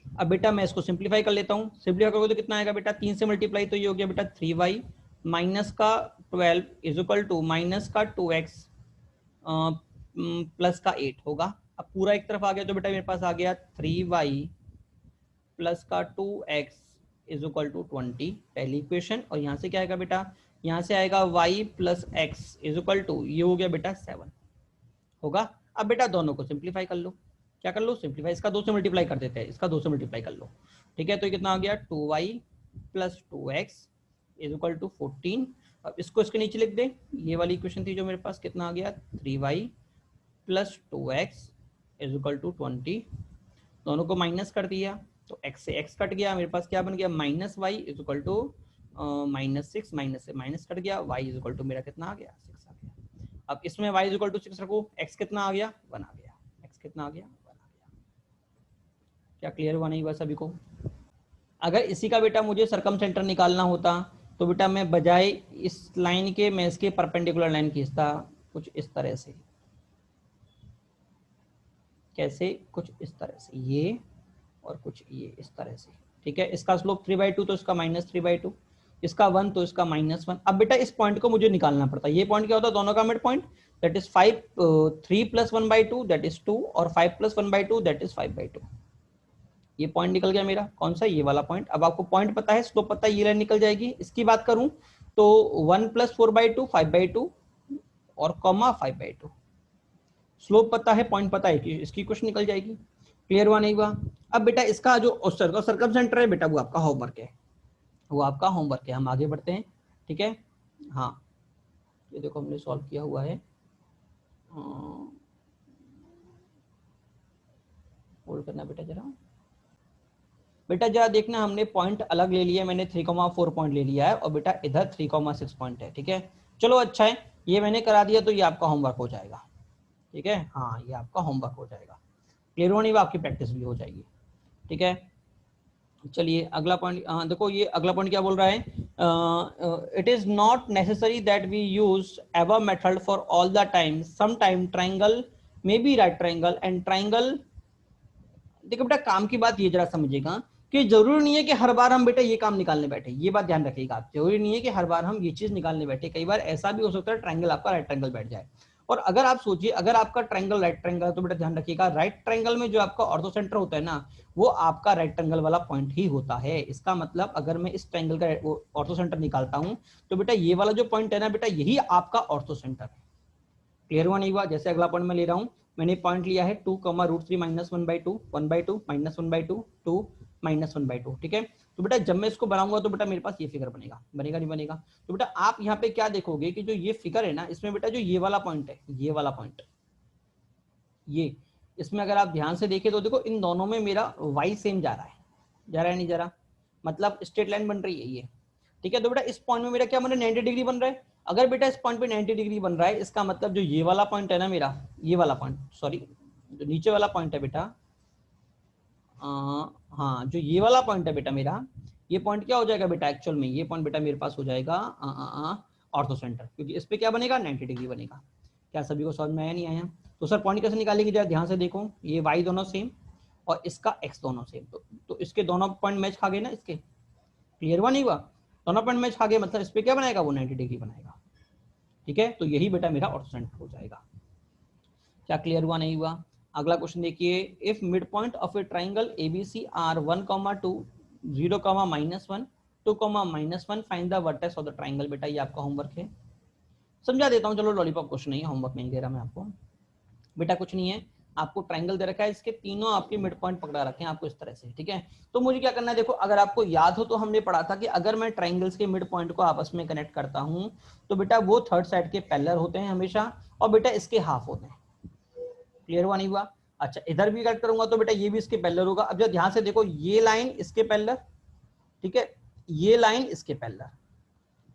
अब बेटा मैं इसको सिंप्लीफाई कर लेता हूँ। सिंप्लीफाई करोगे तो कितना आएगा बेटा, 3 से मल्टीप्लाई, तो ये हो गया बेटा 3y माइनस का 12 इज इक्वल टू माइनस का 2x प्लस का 8 होगा। अब पूरा एक तरफ आ गया तो बेटा मेरे पास आ गया 3y प्लस का 2x इज इक्वल टू 20, पहली इक्वेशन। और यहाँ से क्या आएगा बेटा, यहाँ से आएगा y plus x is equal to, ये हो गया बेटा 7 होगा। अब बेटा दोनों को सिंप्लीफाई कर लो। क्या कर लो, सिंप्लीफाई, इसका 2 से मल्टीप्लाई कर देते हैं, इसका 2 से मल्टीप्लाई कर लो। ठीक है, तो ये कितना आ गया, 2y plus 2x is equal to 14। अब इसको इसके नीचे लिख दे, ये वाली इक्वेशन थी जो मेरे पास, कितना आ गया 3y plus 2x is equal to 20। दोनों को माइनस कर दिया तो x से x कट गया, मेरे पास क्या बन गया -y is equal to -6, minus से माइनस कट गया, y इज इक्वल टू मेरा कितना आ गया 6 आ गया। अब इसमें y इज इक्वल टू 6 रखो, x कितना आ गया 1 आ गया, x कितना आ गया 1 आ गया। क्या क्लियर हुआ नहीं हुआ सभी को? अगर इसी का बेटा मुझे सरकम सेंटर निकालना होता तो बेटा मैं बजाय इस लाइन के मैं इसके परपेंडिकुलर लाइन खींचता कुछ इस तरह से। कैसे? कुछ इस तरह से, ये और कुछ ये इस तरह से। ठीक है, इसका स्लोप 3/2 तो इसका -3/2, इसका 1 तो इसका -1। अब बेटा इस पॉइंट को मुझे निकालना पड़ता है। ये पॉइंट क्या होता है, दोनों का mid point, that is 5 3 + 1/2 that is 2 और 5 + 1/2 दैट इज 5/2। ये पॉइंट निकल गया मेरा, कौन सा, ये वाला पॉइंट। अब आपको पॉइंट पता है, स्लोप पता है, ये लाइन निकल जाएगी। इसकी बात करूं तो 1 + 4/2 5/2 और कॉमा 5/2। स्लोप पता है, पॉइंट पता है, कि इसकी कुछ निकल जाएगी। क्लियर हुआ नहीं हुआ? अब बेटा इसका जो सर्कम सेंटर है बेटा, वो आपका होमवर्क है, वो आपका होमवर्क है। हम आगे बढ़ते हैं, ठीक है। हाँ ये देखो हमने सॉल्व किया हुआ है, होल्ड करना बेटा जरा। बेटा जरा देखना, हमने पॉइंट अलग ले लिया, मैंने 3,4 पॉइंट ले लिया है और बेटा इधर 3,6 पॉइंट है, ठीक है। चलो अच्छा है, ये मैंने करा दिया तो ये आपका होमवर्क हो जाएगा, ठीक है। हाँ ये आपका होमवर्क हो जाएगा, क्लियर हो नहीं हुआ, आपकी प्रैक्टिस भी हो जाएगी, ठीक है। चलिए अगला पॉइंट, देखो ये अगला पॉइंट क्या बोल रहा है, it is not necessary that we use ever method for all the time, some time triangle may be right triangle and triangle. देखो बेटा काम की बात ये जरा समझिएगा कि जरूरी नहीं है कि हर बार हम बेटा ये काम निकालने बैठे, ये बात ध्यान रखिएगा आप। जरूरी नहीं है कि हर बार हम ये चीज निकालने बैठे, कई बार ऐसा भी हो सकता है ट्रायंगल आपका राइट ट्रायंगल बैठ जाए। और अगर आप सोचिए अगर आपका ट्रायंगल राइट ट्रायंगल है तो बेटा ध्यान रखिएगा राइट ट्रायंगल में जो आपका ऑर्थो सेंटर होता है ना, वो आपका राइट ट्रायंगल वाला पॉइंट ही होता है। इसका मतलब अगर मैं इस ट्रायंगल का ऑर्थो सेंटर निकालता हूं तो बेटा ये वाला जो पॉइंट है ना बेटा, यही आपका ऑर्थो सेंटर है। क्लियर हुआ नहीं हुआ? जैसे अगला पॉइंट मैं ले रहा हूं, मैंने पॉइंट लिया है 2, √3 -1/2 1/2 -1/2 2 -1/2, ठीक है। तो बेटा जब मैं इसको बनाऊंगा तो बेटा मेरे पास ये फिगर बनेगा, बनेगा नहीं बनेगा? तो बेटा आप यहाँ पे क्या देखोगे कि जो ये फिगर है ना, इसमें बेटा जो ये वाला पॉइंट है, ये वाला पॉइंट, ये इसमें अगर आप ध्यान से देखें तो देखो इन दोनों में मेरा y सेम जा रहा है, जा रहा है नहीं जा रहा? मतलब स्ट्रेट लाइन बन रही है ये, ठीक है। तो बेटा इस पॉइंट में मेरा क्या बन रहा है, 90 डिग्री बन रहा है। अगर बेटा इस पॉइंट पे 90 डिग्री बन रहा है, इसका मतलब जो ये वाला पॉइंट है ना मेरा, ये वाला पॉइंट, सॉरी जो नीचे वाला पॉइंट है बेटा, हाँ जो ये वाला पॉइंट है बेटा मेरा, ये पॉइंट क्या हो जाएगा बेटा, एक्चुअल में ये पॉइंट बेटा मेरे पास हो जाएगा ऑर्थो सेंटर, क्योंकि इस पे क्या बनेगा, 90 डिग्री बनेगा। क्या सभी को समझ में आया नहीं आया? तो सर पॉइंट कैसे निकालेंगे जरा ध्यान से देखो, ये y दोनों सेम और इसका x दोनों सेम, तो इसके दोनों पॉइंट मैच खा गए ना इसके। क्लियर हुआ नहीं हुआ? दोनों पॉइंट मैच खा गए, मतलब इस पे क्या बनाएगा, वो 90 डिग्री बनाएगा, ठीक है। तो यही बेटा मेरा ऑर्थो सेंटर हो जाएगा। क्या क्लियर हुआ नहीं हुआ? अगला क्वेश्चन देखिए, if mid point of a triangle A B C are 1, 2 0, -1 2, -1 find the vertex of the triangle. बेटा ये आपका होमवर्क है, समझा देता हूँ, चलो लॉलीपॉप क्वेश्चन नहीं है, होमवर्क नहीं दे रहा मैं आपको। बेटा कुछ नहीं है, आपको ट्रायंगल दे रखा है, इसके तीनों आपके मिड पॉइंट पकड़ा रखे हैं आपको इस तरह से, ठीक है। तो मुझे क्या करना है, देखो अगर आपको याद हो तो हमने पढ़ा था कि अगर मैं ट्रायंगल्स के मिड पॉइंट को आपस में कनेक्ट करता हूं तो बेटा वो थर्ड साइड के पैरेलल होते हैं हमेशा, और बेटा इसके हाफ होते हैं। क्लियर हुआ नहीं हुआ? अच्छा इधर भी कनेक्ट करूंगा तो बेटा ये भी इसके पैरेलल होगा। अब जब ध्यान से देखो, ये लाइन इसके पैरेलल, ठीक है, ये लाइन इसके पैरेलल,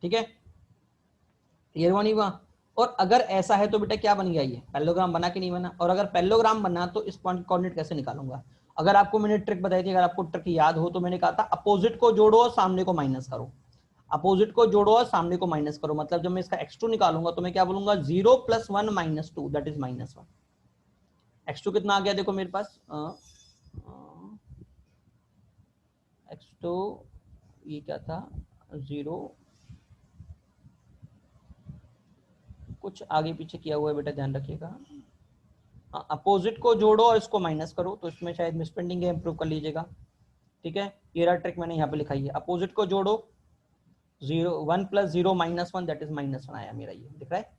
ठीक है। क्लियर हुआ नहीं हुआ? और अगर ऐसा है तो बेटा क्या बन गया, ये पैरेललोग्राम बना कि नहीं बना? और अगर पैरेललोग्राम बना तो इस पॉइंट कोऑर्डिनेट कैसे निकालूंगा? अगर आपको मैंने ट्रिक बताई थी, अगर आपको ट्रिक याद हो तो मैंने कहा था अपोजिट को जोड़ो और सामने को माइनस करो, अपोजिट को जोड़ो और सामने को माइनस करो। मतलब जब मैं इसका x2 निकालूंगा तो मैं क्या बोलूंगा, 0 + 1 - 2 दैट इज -1। x2 कितना आ गया देखो मेरे पास, x2 ये क्या था, 0, कुछ आगे पीछे किया हुआ है बेटा, ध्यान रखिएगा। अपोजिट को जोड़ो और इसको माइनस करो, तो इसमें शायद मिसप्रिंटिंग है, इंप्रूव कर लीजिएगा, ठीक है। ये रहा ट्रिक मैंने यहाँ पे लिखाई है, अपोजिट को जोड़ो, 0 1 + 0 -1 दैट इज -1 आया मेरा, ये दिख रहा है।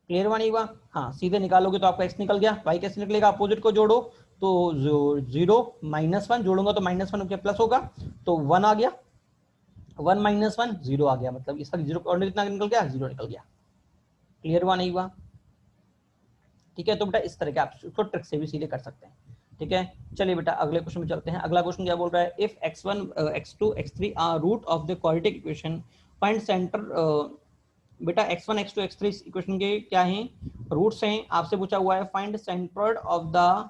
क्लियर हुआ नहीं हुआ? हाँ सीधे निकालोगे तो आपका x निकल गया, y कैसे निकलेगा, अपोजिट को जोड़ो तो 0 -1 जोड़ूंगा तो -1 के प्लस होगा, तो 1 आ गया, 1 - 1 0 आ गया, मतलब इसका 0 कितना निकल गया, 0 निकल गया। क्लियर हुआ नहीं हुआ? ठीक है, तो बेटा इस तरह के आप उसको ट्रिक से भी सीधे कर सकते हैं, ठीक है। चलिए बेटा अगले क्वेश्चन में चलते हैं। अगला क्वेश्चन क्या बोल रहा है, if x1 x2 x3 are root of the quadratic equation find center. बेटा x1 x2 x3 इक्वेशन के क्या हैं, रूट्स हैं। आपसे पूछा हुआ है find centroid of the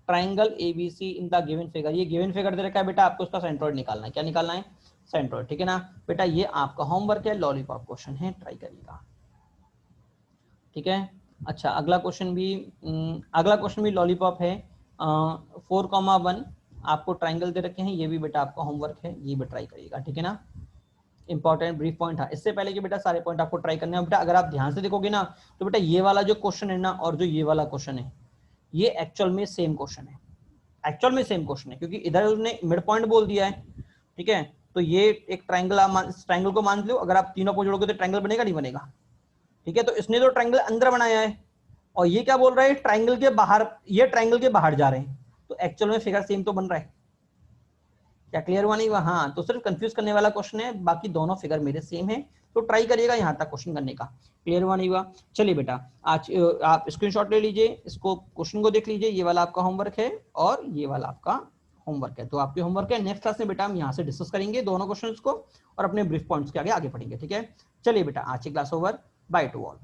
triangle ABC in the given figure. ये गिवन फिगर दे रखा है बेटा, आपको उसका सेंट्रोइड निकालना है। क्या निकालना है, सेंट्रोइड, ठीक है ना बेटा। ये आपका होमवर्क है, लॉलीपॉप क्वेश्चन है, ट्राई करिएगा, ठीक है। अच्छा अगला क्वेश्चन भी लॉलीपॉप है, 4,1 आपको ट्राइंगल दे रखे हैं, ये भी बेटा आपका होमवर्क है, ये भी ट्राई करिएगा, ठीक है ना। इंपॉर्टेंट ब्रीफ पॉइंट था, इससे पहले कि बेटा सारे पॉइंट आपको ट्राई करने हैं बेटा। अगर आप ध्यान से देखोगे ना तो बेटा ये वाला जो क्वेश्चन है ना और जो ये वाला क्वेश्चन है, ये एक्चुअल में सेम क्वेश्चन है, एक्चुअल में सेम क्वेश्चन है, क्योंकि इधर उसने मिड पॉइंट बोल दिया है, ठीक है। तो ये एक ट्राइंगल, आप ट्राइंगल को मान लो, अगर आप तीनों को जोड़ोगे तो ट्राइंगल बनेगा नहीं बनेगा, ठीक है। तो इसने तो ट्राइंगल अंदर बनाया है और ये क्या बोल रहा है, ट्राइंगल के बाहर, ये ट्राइंगल के बाहर जा रहे हैं, तो एक्चुअल में फिगर सेम तो बन रहा है। क्या क्लियर हुआ नहीं हुआ? हाँ, तो सिर्फ कंफ्यूज करने वाला क्वेश्चन है, बाकी दोनों फिगर मेरे सेम है, तो ट्राई करिएगा यहाँ तक क्वेश्चन करने का। क्लियर हुआ नहीं हुआ? चलिए बेटा, आज आप स्क्रीनशॉट ले लीजिए, इसको क्वेश्चन को देख लीजिए, ये वाला आपका होमवर्क है और ये वाला आपका होमवर्क है। तो आपके होमवर्क है, नेक्स्ट क्लास में बेटा हम यहाँ से डिस्कस करेंगे दोनों क्वेश्चंस को और अपने ब्रीफ पॉइंट्स के आगे पढ़ेंगे, ठीक है। चलिए बेटा, आज की class over, by two all.